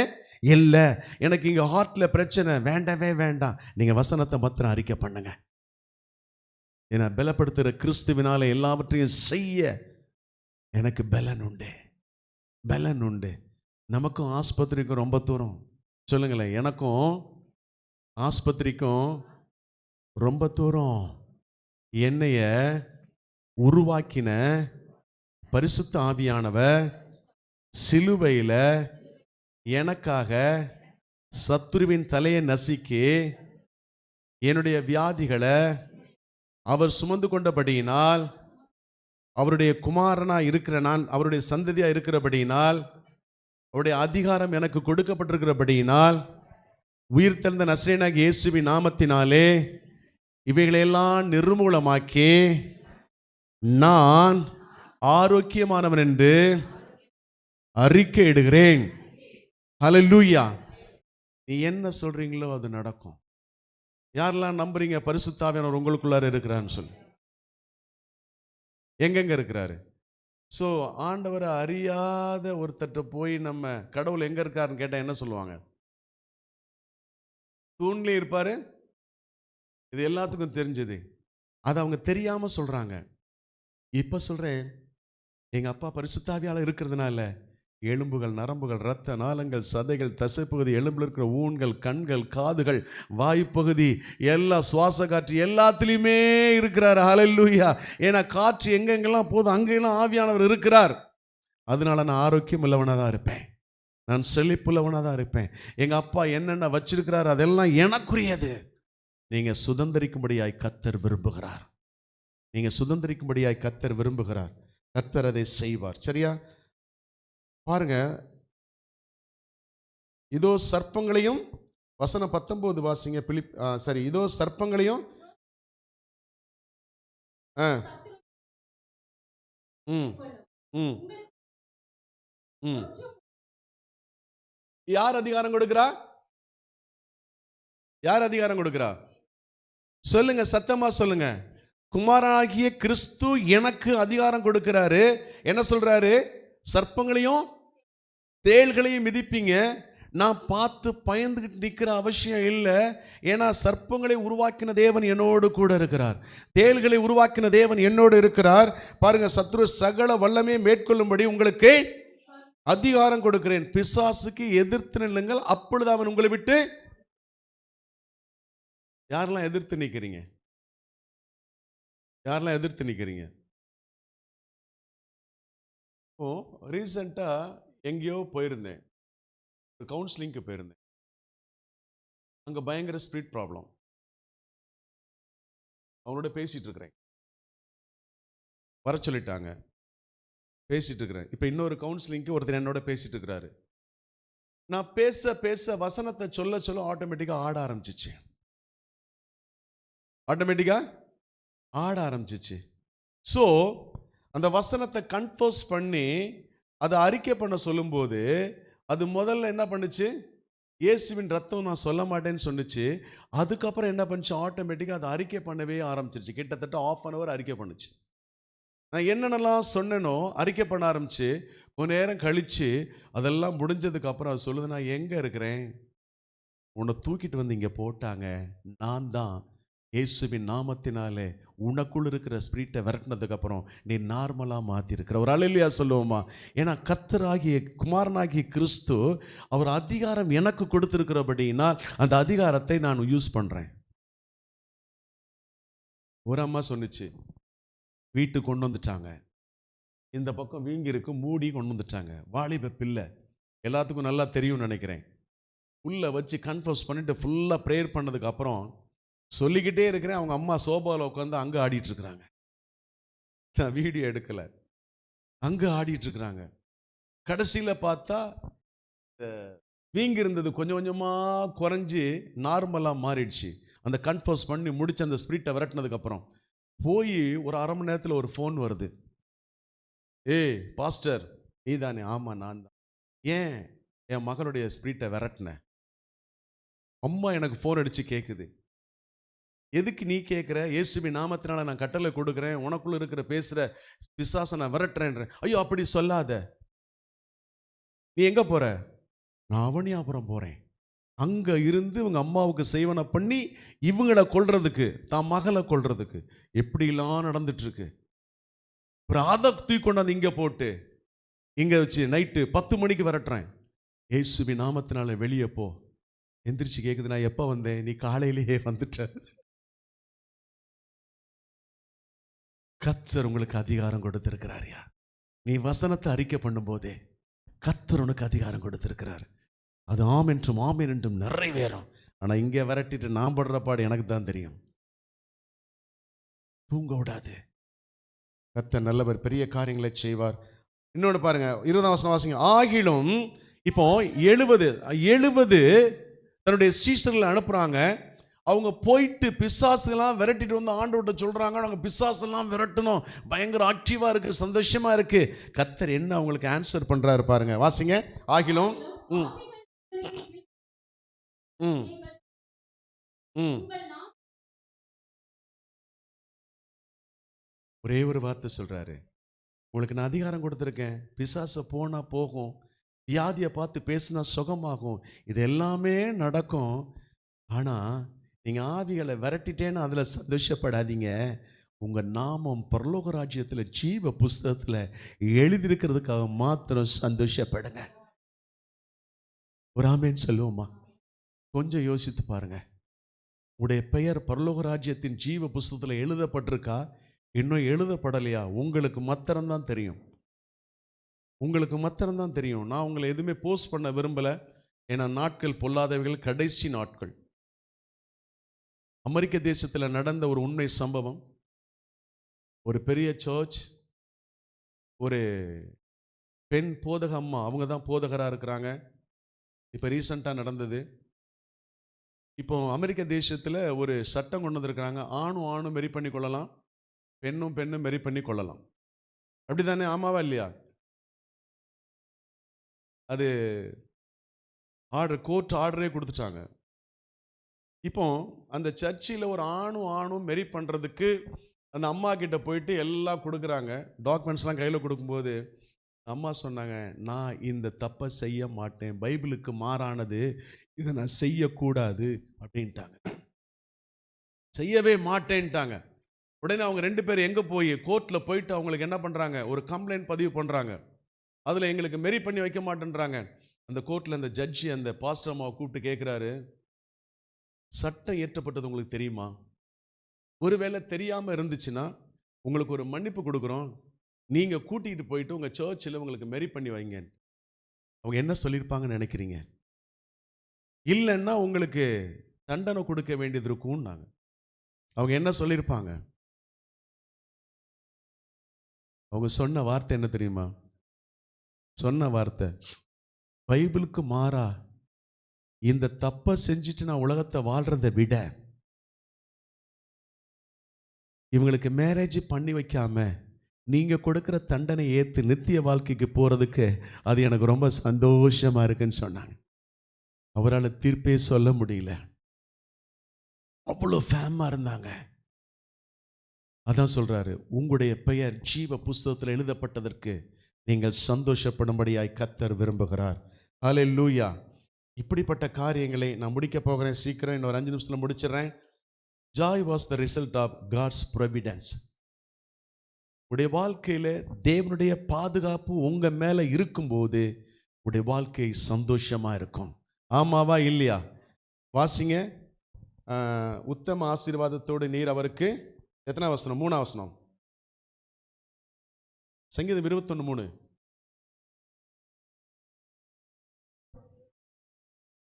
இல்லை. எனக்கு இங்க ஹார்ட்ல பிரச்சனை, வேண்டவே வேண்டாம். நீங்க வசனத்தை மாத்திரம் அறிக்கை பண்ணுங்க. ஏன்னா பலப்படுத்துகிற கிறிஸ்துவினால எல்லாவற்றையும் செய்ய எனக்கு பலன் உண்டு, பலன் உண்டு. நமக்கும் ஆஸ்பத்திரிக்கும் ரொம்ப தூரம். சொல்லுங்களேன், எனக்கும் ஆஸ்பத்திரிக்கும் ரொம்ப தூரம். என்னைய உருவாக்கின பரிசுத்த ஆவியானவர் சிலுவையில் எனக்காக சத்துருவின் தலையை நசுக்கி என்னுடைய வியாதிகளை அவர் சுமந்து கொண்டபடியினால், அவருடைய குமாரனா இருக்கிற நான், அவருடைய சந்ததியா இருக்கிறபடியினால், அவருடைய அதிகாரம் எனக்கு கொடுக்கப்பட்டிருக்கிறபடியினால், உயிர் தெழுந்த நசரேயனாகிய இயேசுவின் நாமத்தினாலே இவைகளெல்லாம் நிர்மூலமாக்கி நான் ஆரோக்கியமானவன் என்று அறிக்கையிடுகிறேன். ஹல்லேலூயா. நீ என்ன சொல்றீங்களோ அது நடக்கும். யாரெல்லாம் நம்புறீங்க பரிசுத்த ஆவியானவர் உங்களுக்குள்ளார இருக்கிறான்னு சொல்லி? எங்கெங்க இருக்கிறாரு? ஸோ ஆண்டவரை அறியாத ஒருத்தட்ட போய் நம்ம கடவுள் எங்க இருக்காருன்னு கேட்டால் என்ன சொல்லுவாங்க? தூண்லேயே இருப்பாரு. இது எல்லாத்துக்கும் தெரிஞ்சது. அது அவங்க தெரியாம சொல்றாங்க. இப்ப சொல்றேன், எங்க அப்பா பரிசுத்த ஆவியானவர் இருக்கிறதுனால எலும்புகள், நரம்புகள், இரத்த நாளங்கள், சதைகள், தசைப்பகுதி, எலும்பில் இருக்கிற ஊன்கள், கண்கள், காதுகள், வாய்ப்பகுதி, எல்லா சுவாச காற்று எல்லாத்துலேயுமே இருக்கிறார். ஹல்லேலூயா. ஏன்னா காற்று எங்கெங்கெல்லாம் போதும் அங்கெல்லாம் ஆவியானவர் இருக்கிறார். அதனால நான் ஆரோக்கியம் உள்ளவனாக தான் இருப்பேன், நான் செழிப்புள்ளவனாக தான் இருப்பேன். எங்கள் அப்பா என்னென்ன வச்சிருக்கிறார் அதெல்லாம் எனக்குரியது. நீங்கள் சுதந்திரிக்கும்படியாய் கர்த்தர் விரும்புகிறார். நீங்கள் சுதந்திரிக்கும்படியாய் கர்த்தர் விரும்புகிறார். கர்த்தர் அதை செய்வார். சரியா? பாருங்க, இதோ சர்ப்பங்களையும், வசனம் 19 வாசிங்க. இதோ சர்ப்பங்களையும் யார் அதிகாரம் கொடுக்கிறா? யார் அதிகாரம் கொடுக்கிறா? சொல்லுங்க, சத்தமா சொல்லுங்க. குமாரனாகிய கிறிஸ்து எனக்கு அதிகாரம் கொடுக்கிறாரு. என்ன சொல்றாரு? சர்ப்பங்களையும் தேள்களையும் மிதிப்பீங்க. நான் பார்த்து பயந்துகிட்டு நிற்கிற அவசியம் இல்லை. ஏன்னா சர்ப்பங்களை உருவாக்கின தேவன் என்னோடு கூட இருக்கிறார், தேள்களை உருவாக்கின தேவன் என்னோடு இருக்கிறார். பாருங்க, சத்ரு சகல வல்லமே மேற்கொள்ளும்படி உங்களுக்கு அதிகாரம் கொடுக்கிறேன். பிசாசுக்கு எதிர்த்து நில்லுங்கள், அப்பொழுது அவன் உங்களை விட்டு. யாரெல்லாம் எதிர்த்து நிற்கிறீங்க? யாரெல்லாம் எதிர்த்து நிற்கிறீங்க? ஓ, ரீசெண்டாக எங்கேயோ போயிருந்தேன், ஒரு கவுன்சிலிங்க்கு போயிருந்தேன். அங்கே பயங்கர ஸ்பிரிட் ப்ராப்ளம். அவங்களோட பேசிகிட்டு இருக்கிறேன், வர சொல்லிட்டாங்க, பேசிகிட்டு இருக்கிறேன். இப்போ இன்னொரு கவுன்சிலிங்க்கு ஒருத்தர் என்னோட பேசிகிட்டு இருக்கிறாரு. நான் பேச பேச வசனத்தை சொல்ல சொல்ல ஆட்டோமேட்டிக்காக ஆட ஆரம்பிச்சிச்சு. ஆட்டோமேட்டிக்காக ஆட ஆரம்பிச்சிச்சு. ஸோ அந்த வசனத்தை கன்ஃபர்ஸ் பண்ணி அதை அறிக்கை பண்ண சொல்லும்போது அது முதல்ல என்ன பண்ணுச்சு? இயேசுவின் ரத்தம் நான் சொல்ல மாட்டேன்னு சொன்னிச்சு. அதுக்கப்புறம் என்ன பண்ணுச்சு? ஆட்டோமேட்டிக்காக அதை அறிக்கை பண்ணவே ஆரம்பிச்சிருச்சு. கிட்டத்தட்ட 1/2 hour அறிக்கை பண்ணுச்சு. நான் என்னென்னலாம் சொன்னேனோ அறிக்கை பண்ண ஆரம்பிச்சு. கொஞ்ச நேரம் கழித்து அதெல்லாம் முடிஞ்சதுக்கப்புறம் அது சொல்லுது, நான் எங்கே இருக்கிறேன்? உன்னை தூக்கிட்டு வந்து இங்கே போட்டாங்க, நான் தான் இயேசுவின் நாமத்தினாலே உனக்குள் இருக்கிற ஸ்பிரிட்டை விரட்டினதுக்கப்புறம் நீ நார்மலாக மாற்றிருக்கிற. ஒரு அல்லேலூயா சொல்லுவோமா? ஏன்னா கர்த்தராகிய குமாரனாகிய கிறிஸ்து அவர் அதிகாரம் எனக்கு கொடுத்துருக்கிறபடினால் அந்த அதிகாரத்தை நான் யூஸ் பண்ணுறேன். ஒரு அம்மா சொன்னுச்சு, வீட்டுக்கு கொண்டு வந்துட்டாங்க, இந்த பக்கம் வீங்கி இருக்கு, மூடி கொண்டு வந்துட்டாங்க. வாலிப பிள்ளை, எல்லாத்துக்கும் நல்லா தெரியும்னு நினைக்கிறேன். உள்ளே வச்சு கன்ஃபர்ஸ் பண்ணிட்டு ஃபுல்லாக ப்ரேயர் பண்ணதுக்கு அப்புறம் சொல்லிக்கிட்டே இருக்கிறேன். அவங்க அம்மா சோபாவில் உட்காந்து அங்கே ஆடிட்டு இருக்கிறாங்க. நான் வீடியோ எடுக்கலை, அங்கே ஆடிட்டு இருக்கிறாங்க. கடைசியில் பார்த்தா வீங்கி இருந்தது கொஞ்சம் கொஞ்சமாக குறைஞ்சி நார்மலாக மாறிடுச்சு. அந்த கன்ஃபர்ஸ் பண்ணி முடிச்சு அந்த ஸ்பிரிட்டை விரட்டினதுக்கப்புறம் போய் ஒரு அரை மணி நேரத்தில் ஒரு ஃபோன் வருது. ஏய் பாஸ்டர் நீ தானே? ஆமாம் நான் தான். ஏன் என் மகளுடைய ஸ்பிரிட்டை விரட்டினேன்? அம்மா எனக்கு ஃபோன் அடித்து கேட்குது. எதுக்கு நீ கேட்குற? இயேசுவின் நாமத்தினால நான் கட்டளை கொடுக்குறேன், உனக்குள்ள இருக்கிற பேசுகிற பிசாசை நான் விரட்டுறேன்றேன். ஐயோ அப்படி சொல்லாத. நீ எங்கே போகிற? நான் அவனியாபுரம் போகிறேன். அங்கே இருந்து இவங்க அம்மாவுக்கு செய்வனை பண்ணி இவங்களை கொல்றதுக்கு, தான் மகளை கொல்றதுக்கு எப்படிலாம் நடந்துட்டுருக்கு. அப்புறம் அதை தூக்கி கொண்டாந்து இங்கே போட்டு இங்கே வச்சு நைட்டு 10 மணிக்கு விரட்டுறேன். இயேசுவின் நாமத்தினால வெளியே போ. எந்திரிச்சு கேட்குது, நான் எப்போ வந்தேன்? நீ காலையிலேயே வந்துட்ட. கர்த்தர் உங்களுக்கு அதிகாரம் கொடுத்திருக்கிறாரியா? நீ வசனத்தை அறிக்கை பண்ணும் போதே கர்த்தர் உனக்கு அதிகாரம் கொடுத்திருக்கிறார். அது ஆம் என்றும் ஆமேன் என்றும் நிறைவேறும். ஆனால் இங்கே விரட்டிட்டு நான் படுற பாடு எனக்கு தான் தெரியும். தூங்க விடாது. கர்த்தர் நல்லவர், பெரிய காரியங்களை செய்வார். இன்னொன்று பாருங்க, 20ஆம் வசனம் வாசிங்க. ஆகிலும் இப்போ 70 தன்னுடைய சீஷர்களை அனுப்புறாங்க. அவங்க போயிட்டு பிசாசுலாம் விரட்டிட்டு வந்து ஆண்டவர்கிட்ட சொல்றாங்க, நாங்கள் பிசாசெல்லாம் விரட்டணும், பயங்கர ஆக்டிவா இருக்கு, சந்தோஷமா இருக்கு. கர்த்தர் என்ன அவங்களுக்கு ஆன்சர் பண்றாரு பாருங்க, வாசிங்க. ஆகிலும் ஒரே ஒரு வார்த்தை சொல்றாரு, உங்களுக்கு நான் அதிகாரம் கொடுத்துருக்கேன். பிசாசை போனா போகும், வியாதியை பார்த்து பேசினா சுகமாகும், இது எல்லாமே நடக்கும். ஆனால் நீங்கள் ஆவிகளை விரட்டிட்டேன்னு அதில் சந்தோஷப்படாதீங்க. உங்கள் நாமம் பரலோக ராஜ்யத்தில் ஜீவ புஸ்தகத்தில் எழுதியிருக்கிறதுக்காக மாத்திரம் சந்தோஷப்படுங்க. ஒரு ஆமேன்னு சொல்லுவோமா? கொஞ்சம் யோசித்து பாருங்க. உடைய பெயர் பரலோக ராஜ்யத்தின் ஜீவ புஸ்தகத்தில் எழுதப்பட்டிருக்கா, இன்னும் எழுதப்படலையா? உங்களுக்கு மாத்திரம்தான் தெரியும். உங்களுக்கு மாத்திரம்தான் தெரியும். நான் உங்களை எதுவுமே போஸ்ட் பண்ண விரும்பலை. ஏன்னா நாட்கள் பொல்லாதவைகள், கடைசி நாட்கள். அமெரிக்க தேசத்தில் நடந்த ஒரு உண்மை சம்பவம். ஒரு பெரிய சர்ச், ஒரு பெண் போதக அம்மா, அவங்க தான் போதகராக இருக்கிறாங்க. இப்போ ரீசண்டாக நடந்தது. இப்போ அமெரிக்க தேசத்தில் ஒரு சட்டம் கொண்டு வந்திருக்கிறாங்க, ஆணும் ஆணும் மெரி பண்ணி கொள்ளலாம், பெண்ணும் பெண்ணும் மெரி பண்ணி கொள்ளலாம். அப்படி தானே? ஆமாவா இல்லையா? அது ஆர்டர், கோர்ட் ஆர்டரே கொடுத்துட்டாங்க. இப்போ அந்த சர்ச்சில் ஒரு ஆணும் மெரி பண்ணுறதுக்கு அந்த அம்மா கிட்ட போயிட்டு எல்லாம் கொடுக்குறாங்க, டாக்குமெண்ட்ஸ்லாம் கையில் கொடுக்கும்போது அம்மா சொன்னாங்க, நான் இந்த தப்பை செய்ய மாட்டேன், பைபிளுக்கு மாறானது, இதை நான் செய்யக்கூடாது அப்படின்ட்டாங்க. செய்யவே மாட்டேன்ட்டாங்க. உடனே அவங்க 2 பேரும் எங்கே போய் கோர்ட்டில் போயிட்டு அவங்களுக்கு என்ன பண்ணுறாங்க, ஒரு கம்ப்ளைண்ட் பதிவு பண்ணுறாங்க. அதில் எங்களுக்கு மெரி பண்ணி வைக்க மாட்டேன்றாங்க. அந்த கோர்ட்டில் அந்த ஜட்ஜி அந்த பாஸ்டர் அம்மாவை கூப்பிட்டு கேட்குறாரு, சட்டம் இயற்றப்பட்டது உங்களுக்கு தெரியுமா? ஒருவேளை தெரியாமல் இருந்துச்சுன்னா உங்களுக்கு ஒரு மன்னிப்பு கொடுக்குறோம், நீங்கள் கூட்டிகிட்டு போயிட்டு உங்கள் சர்ச்சில் உங்களுக்கு மெரி பண்ணி வைங்க. அவங்க என்ன சொல்லியிருப்பாங்கன்னு நினைக்கிறீங்க? இல்லைன்னா உங்களுக்கு தண்டனை கொடுக்க வேண்டியது இருக்கும். அவங்க என்ன சொல்லியிருப்பாங்க? அவங்க சொன்ன வார்த்தை என்ன தெரியுமா? சொன்ன வார்த்தை, பைபிளுக்கு மாறா இந்த தப்பை செஞ்சுட்டு நான் உலகத்தை வாழ்றதை விட இவங்களுக்கு மேரேஜ் பண்ணி வைக்காம நீங்க கொடுக்கிற தண்டனை ஏத்து நித்திய வாழ்க்கைக்கு போறதுக்கு அது எனக்கு ரொம்ப சந்தோஷமா இருக்குன்னு சொன்னாங்க. அவரால் தீர்ப்பே சொல்ல முடியல, அவ்வளோ ஃபேமா இருந்தாங்க. அதான் சொல்றாரு, உங்களுடைய பெயர் ஜீவ புஸ்தகத்தில் எழுதப்பட்டதற்கு நீங்கள் சந்தோஷப்படும்படியாய் கர்த்தர் விரும்புகிறார். ஹல்லேலூயா. இப்படிப்பட்ட காரியங்களை நான் முடிக்க போகிறேன் சீக்கிரம், இன்னொரு 5 நிமிஷத்தில் முடிச்சிடறேன். Joy was the result of God's providence. உடைய வாழ்க்கையில் தேவனுடைய பாதுகாப்பு உங்க மேல இருக்கும்போது உடைய வாழ்க்கை சந்தோஷமா இருக்கும். ஆமாவா இல்லையா? வாசிங்க. உத்தம ஆசீர்வாதத்தோடு நீர் அவருக்கு எத்தனை வசனம்? 3ஆம் வசனம். சங்கீதம் 21:3.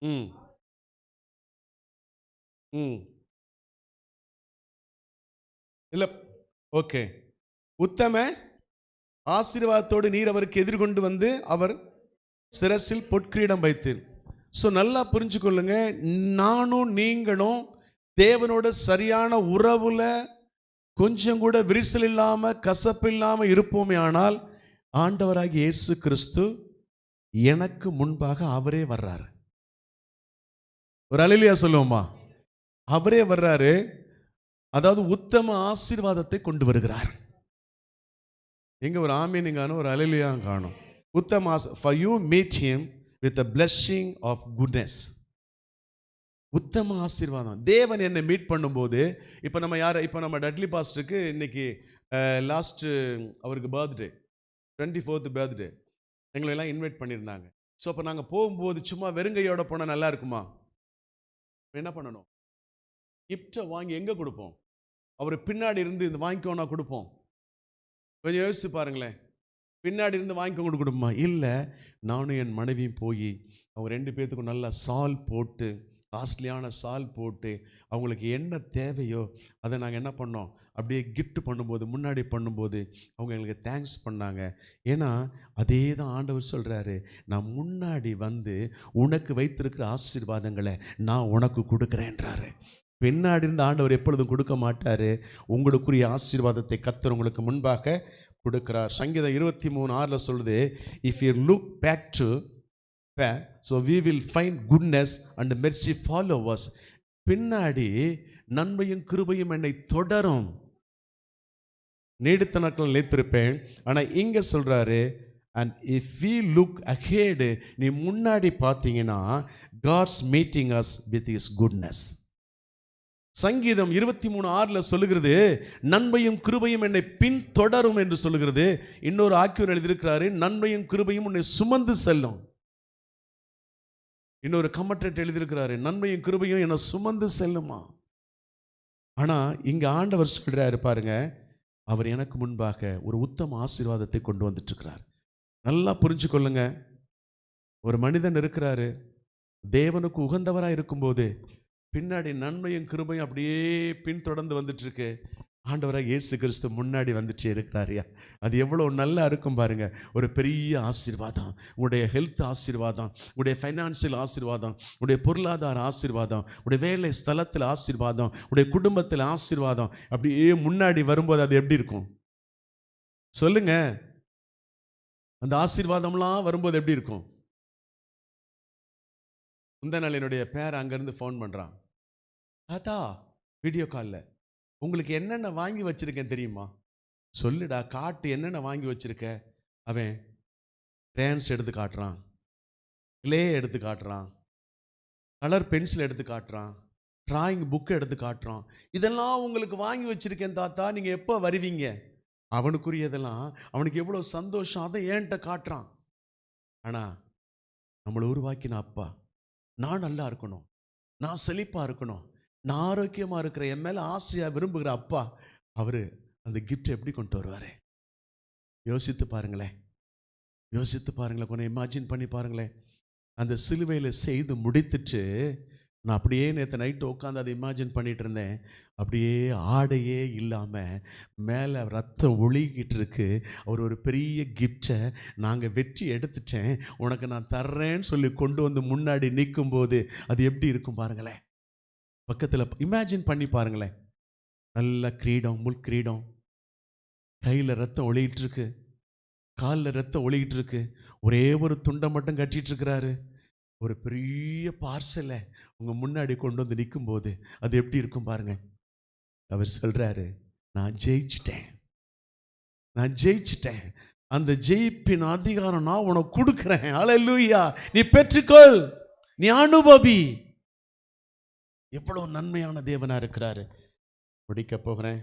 ம் ம் இல்ல, ஓகே. உத்தம ஆசீர்வாதத்தோடு நீர் அவருக்கு எதிர்கொண்டு வந்து அவர் சிரசில் பொற்கிரீடம் வைத்தீர். ஸோ நல்லா புரிஞ்சுக்கொள்ளுங்க, நானும் நீங்களும் தேவனோட சரியான உறவுல கொஞ்சம் கூட விரிசல் இல்லாம கசப்பு இல்லாம இருப்போமே ஆனால், ஆண்டவராகிய இயேசு கிறிஸ்து எனக்கு முன்பாக அவரே வர்றாரு. ஒரு அல்லேலூயா சொல்லுவோமா? அவரே வர்றாரு. அதாவது உத்தம ஆசீர்வாதத்தை கொண்டு வருகிறார். எங்க ஒரு ஆமீன் காணும், ஒரு அல்லேலூயா காணும். உத்தம for you meet him with the blessing of goodness. உத்தம ஆசீர்வாதம். தேவன் என்னை மீட் பண்ணும்போது, இப்போ நம்ம டட்லி பாஸ்டருக்கு இன்னைக்கு லாஸ்ட் அவருக்கு பர்த்டே, 24th பர்த்டே. எங்களை எல்லாம் இன்வைட் பண்ணியிருந்தாங்க. ஸோ அப்போ நாங்கள் போகும்போது சும்மா வெறுங்கையோட போனால் நல்லா இருக்குமா? என்ன பண்ணணும்? கிஃப்டை வாங்கி எங்கே கொடுப்போம்? அவர் பின்னாடி இருந்து இந்த வாங்கிக்கோனா கொடுப்போம்? கொஞ்சம் யோசிச்சு பாருங்களேன். பின்னாடி இருந்து வாங்கிக்கோங்க கொடுப்போமா? இல்லை, நானும் என் மனைவியும் போய் அவங்க 2 பேர்த்துக்கும் நல்லா சால் போட்டு, காஸ்ட்லியான சால் போட்டு, அவங்களுக்கு என்ன தேவையோ அதை நாங்கள் என்ன பண்ணோம், அப்படியே கிஃப்ட் பண்ணும்போது, முன்னாடி பண்ணும்போது அவங்க எங்களுக்கு தேங்க்ஸ் பண்ணாங்க. ஏன்னா அதே தான் ஆண்டவர் சொல்கிறாரு, நான் முன்னாடி வந்து உனக்கு வைத்திருக்கிற ஆசீர்வாதங்களை நான் உனக்கு கொடுக்குறேன்றாரு. பின்னாடி இருந்த ஆண்டவர் எப்பொழுதும் கொடுக்க மாட்டார். உங்களுக்குரிய ஆசீர்வாதத்தை கர்த்தர் உங்களுக்கு முன்பாக கொடுக்கிறார். சங்கீதம் 23:6 சொல்லுது, if you look back to so we will find goodness and mercy follow us. பின்னாடி நன்மையும் கிருபையும் என்னை தொடரும், நீடித்த நாட்கள் நிலைத்திருப்பேன். ஆனால் இங்கே சொல்கிறாரு, and if we look ahead, நீ முன்னாடி பார்த்தீங்கன்னா God's meeting us with his goodness. சங்கீதம் 23:6 சொல்லுகிறது, நன்மையும் கிருபையும் என்னை பின் தொடரும் என்று சொல்லுகிறது. இன்னொரு ஆக்கியோர் எழுதியிருக்கிறாரு, நன்மையும் கிருபையும் உன்னை சுமந்து செல்லும். இன்னொரு கமெண்டேட் எழுதியிருக்கிறாரு, நன்மையும் கிருபையும் என்னை சுமந்து செல்லுமா. ஆனால் இங்கே ஆண்டவர் சொல்கிறாரு பாருங்க, அவர் எனக்கு முன்பாக ஒரு உத்தம ஆசீர்வாதத்தை கொண்டு வந்துட்டு இருக்கிறார். நல்லா புரிஞ்சு கொள்ளுங்க. ஒரு மனிதன் இருக்கிறாரு, தேவனுக்கு உகந்தவராக இருக்கும்போது பின்னாடி நன்மையும் கிருபையும் அப்படியே பின்தொடர்ந்து வந்துட்டு இருக்கு. ஆண்டவராக இயேசு கிறிஸ்து முன்னாடி வந்துட்டே இருக்கிறாரியா. அது எவ்வளோ நல்லா இருக்கும் பாருங்க. ஒரு பெரிய ஆசீர்வாதம், உங்களுடைய ஹெல்த் ஆசீர்வாதம், உங்களுடைய ஃபைனான்சியல் ஆசீர்வாதம், உங்களுடைய பொருளாதார ஆசீர்வாதம், உங்களுடைய வேலை ஸ்தலத்தில் ஆசீர்வாதம், உங்களுடைய குடும்பத்தில் ஆசீர்வாதம் அப்படியே முன்னாடி வரும்போது அது எப்படி இருக்கும் சொல்லுங்க? அந்த ஆசீர்வாதம்லாம் வரும்போது எப்படி இருக்கும்? முந்தா நாள் என்னுடைய பேர் அங்கேருந்து ஃபோன் பண்ணுறான், தாத்தா வீடியோ காலில், உங்களுக்கு என்னென்ன வாங்கி வச்சிருக்கேன் தெரியுமா? சொல்லுடா, காட்டு, என்னென்ன வாங்கி வச்சிருக்க? அவன் ரேன்ஸ் எடுத்து காட்டுறான், கிளே எடுத்து காட்டுறான், கலர் பென்சில் எடுத்து காட்டுறான், டிராயிங் புக்கு எடுத்து காட்டுறான். இதெல்லாம் உங்களுக்கு வாங்கி வச்சிருக்கேன் தாத்தா, நீங்கள் எப்போ வருவீங்க? அவனுக்குரியதெல்லாம் அவனுக்கு எவ்வளோ சந்தோஷம், அதை ஏன்ட்ட காட்டுறான். ஆனால் நம்மளை உருவாக்கின அப்பா, நான் நல்லா இருக்கணும், நான் செழிப்பாக இருக்கணும், நான் ஆரோக்கியமாக இருக்கிற, என் மேலே ஆசையாக விரும்புகிற அப்பா, அவர் அந்த கிஃப்ட் எப்படி கொண்டு வருவார்? யோசித்து பாருங்களேன், யோசித்து பாருங்களேன், கொஞ்சம் இமேஜின் பண்ணி பாருங்களேன். அந்த சிலுவையில் செய்து முடித்துட்டு நான் அப்படியே நேற்று நைட்டு உட்காந்து அதை இமேஜின் பண்ணிகிட்டு இருந்தேன். அப்படியே ஆடையே இல்லாமல் மேலே ரத்தம் ஒழுகிட்டு இருக்கு. அவர் ஒரு பெரிய கிஃப்டை நாங்கள் வெற்றி எடுத்துட்டேன், உனக்கு நான் தர்றேன்னு சொல்லி கொண்டு வந்து முன்னாடி நிற்கும்போது அது எப்படி இருக்கும் பாருங்களேன். பக்கத்தில் இமேஜின் பண்ணி பாருங்களேன். நல்ல கிரீடம், முள் கிரீடம், கையில் ரத்தம் ஒழுகிட்டு இருக்கு, காலில் ரத்தம் ஒழுகிட்டு இருக்கு, ஒரே ஒரு துண்டை மட்டும் கட்டிட்டு இருக்கிறாரு. ஒரு பெரிய பார்சலை உங்கள் முன்னாடி கொண்டு வந்து நிற்கும்போது அது எப்படி இருக்கும் பாருங்க. அவர் சொல்கிறாரு, நான் ஜெயிச்சிட்டேன், நான் ஜெயிச்சிட்டேன், அந்த ஜெயிப்பின் அதிகாரம் நான் உனக்கு கொடுக்குறேன். அல்லேலூயா, நீ பெற்றுக்கொள், நீ அனுபவி. எவ்வளோ நன்மையான தேவனாக இருக்கிறாரு. முடிக்க போகிறேன்.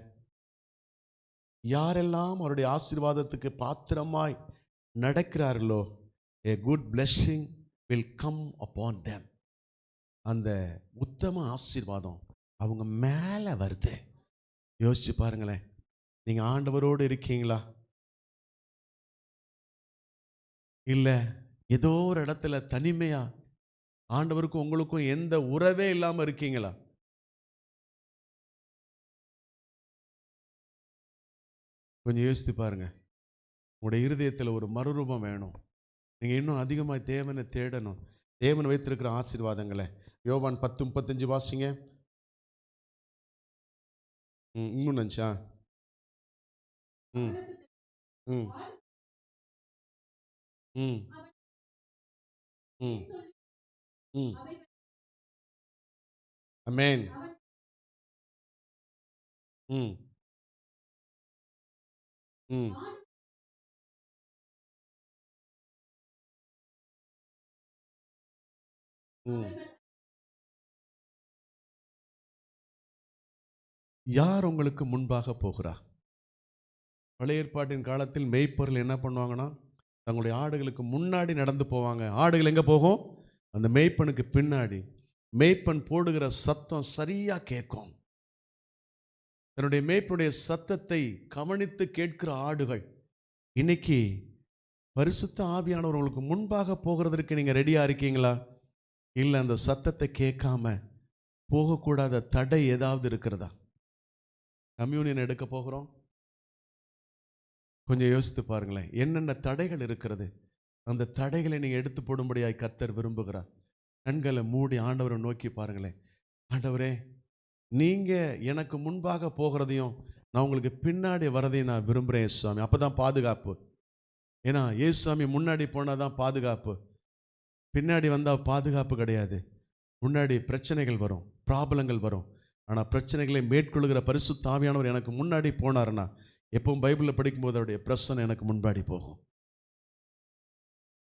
யாரெல்லாம் அவருடைய ஆசீர்வாதத்துக்கு பாத்திரமாய் நடக்கிறார்களோ, a good blessing will come upon them. அந்த உத்தம ஆசீர்வாதம் அவங்க மேலே வருது. யோசிச்சு பாருங்களேன். நீங்க ஆண்டவரோடு இருக்கீங்களா? இல்ல ஏதோ ஒரு இடத்துல தனிமையா ஆண்டவருக்கும் உங்களுக்கும் எந்த உறவே இல்லாம இருக்கீங்களா? கொஞ்சம் யோசித்து பாருங்க. உங்களுடைய இருதயத்தில் ஒரு மறுரூபம் வேணும். நீங்க இன்னும் அதிகமாக தேவனை தேடணும். தேவன் வைத்திருக்கிற ஆசீர்வாதங்களை யோவான் 10:35 வாசிங்க. இன்னும் நினச்சா ம் ம் ம் ம் ம் அமேன். ம் ம் ம் யார் உங்களுக்கு முன்பாக போகிறா? பழைய ஏற்பாட்டின் காலத்தில் மேய்ப்பர்கள் என்ன பண்ணுவாங்கன்னா, தங்களுடைய ஆடுகளுக்கு முன்னாடி நடந்து போவாங்க. ஆடுகள் எங்கே போகும்? அந்த மேய்ப்பனுக்கு பின்னாடி. மேய்ப்பன் போடுகிற சத்தம் சரியா கேட்கும். தன்னுடைய மேய்ப்பனுடைய சத்தத்தை கவனித்து கேட்கிற ஆடுகள். இன்னைக்கு பரிசுத்த ஆவியானவர் உங்களுக்கு முன்பாக போகிறதற்கு நீங்கள் ரெடியாக இருக்கீங்களா? இல்லை அந்த சத்தத்தை கேட்காம போகக்கூடாத தடை ஏதாவது இருக்கிறதா? கம்யூனியன் எடுக்க போகிறோம். கொஞ்சம் யோசித்து பாருங்களேன். என்னென்ன தடைகள் இருக்கிறது? அந்த தடைகளை நீங்கள் எடுத்து போடும்படியாய் கர்த்தர் விரும்புகிறார். கண்களை மூடி ஆண்டவரை நோக்கி பாருங்களேன். ஆண்டவரே, நீங்கள் எனக்கு முன்பாக போகிறதையும் நான் உங்களுக்கு பின்னாடி வரதையும் நான் விரும்புகிறேன் இயேசுசாமி. அப்போ தான் பாதுகாப்பு. ஏன்னா இயேசுசாமி முன்னாடி போனால் தான் பாதுகாப்பு. பின்னாடி வந்தால் பாதுகாப்பு கிடையாது. முன்னாடி பிரச்சனைகள் வரும், ப்ராப்ளங்கள் வரும். ஆனால் பிரச்சனைகளை மேற்கொள்கிற பரிசுத்த ஆவியானவர் எனக்கு முன்னாடி போனார்னா, எப்பவும் பைபிளில் படிக்கும்போது அவருடைய பிரச்சனை எனக்கு முன்னாடி போகும்.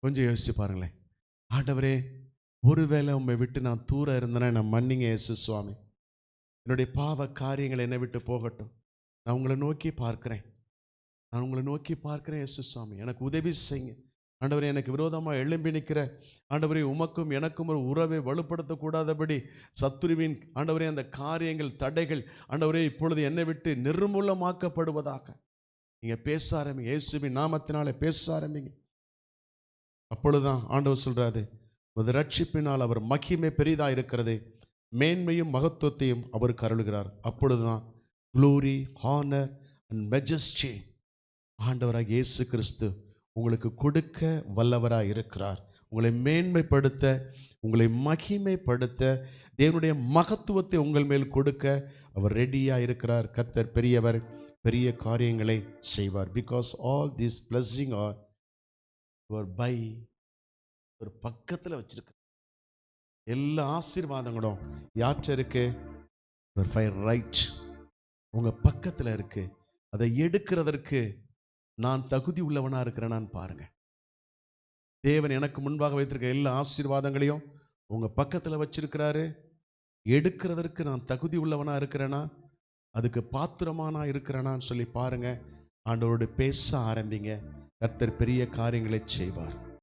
கொஞ்சம் யோசிச்சு பாருங்களேன். ஆண்டவரே, ஒருவேளை உண்மை விட்டு நான் தூரம் இருந்தேன்னா நான் மன்னிங்க இயேசு சுவாமி. என்னுடைய பாவ காரியங்கள் என்னை விட்டு போகட்டும். நான் உங்களை நோக்கி பார்க்கிறேன். நான் உங்களை நோக்கி பார்க்கிறேன் இயேசு சுவாமி. எனக்கு உதவி செய்யுங்க ஆண்டவரே. எனக்கு விரோதமாக எழும்பி நிற்கிற ஆண்டவரே, உமக்கும் எனக்கும் ஒரு உறவை வலுப்படுத்தக்கூடாதபடி சத்துருவின் ஆண்டவரே அந்த காரியங்கள், தடைகள் ஆண்டவரே இப்பொழுது என்னை விட்டு நிர்மூலமாக்கப்படுவதாக நீங்கள் பேச ஆரம்பிங்க. இயேசுவின் நாமத்தினாலே பேச ஆரம்பிங்க. அப்பொழுதுதான் ஆண்டவர் சொல்றாரு, ஒரு ரட்சிப்பினால் அவர் மகிமை பெரிதாக இருக்கிறது, மேன்மையும் மகத்துவத்தையும் அவருக்கு அருளுகிறார். அப்பொழுதுதான் க்ளோரி, ஹானர் அண்ட் மெஜஸ்டி ஆண்டவராக இயேசு கிறிஸ்து உங்களுக்கு கொடுக்க வல்லவராக இருக்கிறார். உங்களை மேன்மைப்படுத்த, உங்களை மகிமைப்படுத்த, தேவனுடைய மகத்துவத்தை உங்கள் மேல் கொடுக்க அவர் ரெடியாக இருக்கிறார். கர்த்தர் பெரியவர், பெரிய காரியங்களை செய்வார். Because all this blessing are your by, ஒரு பக்கத்தில் வச்சிருக்க எல்லா ஆசீர்வாதங்களும் யாற்ற இருக்கு? ரைட், உங்க பக்கத்தில் இருக்கு. அதை எடுக்கிறதற்கு நான் தகுதி உள்ளவனா இருக்கிறேனான்னு பாருங்க. தேவன் எனக்கு முன்பாக வைத்திருக்க எல்லா ஆசீர்வாதங்களையும் உங்க பக்கத்தில் வச்சிருக்கிறாரு. எடுக்கிறதற்கு நான் தகுதி உள்ளவனா இருக்கிறேனா, அதுக்கு பாத்திரமானா இருக்கிறேனான்னு சொல்லி பாருங்க. ஆண்டவரோடு பேச ஆரம்பிங்க. கர்த்தர் பெரிய காரியங்களை செய்வார்.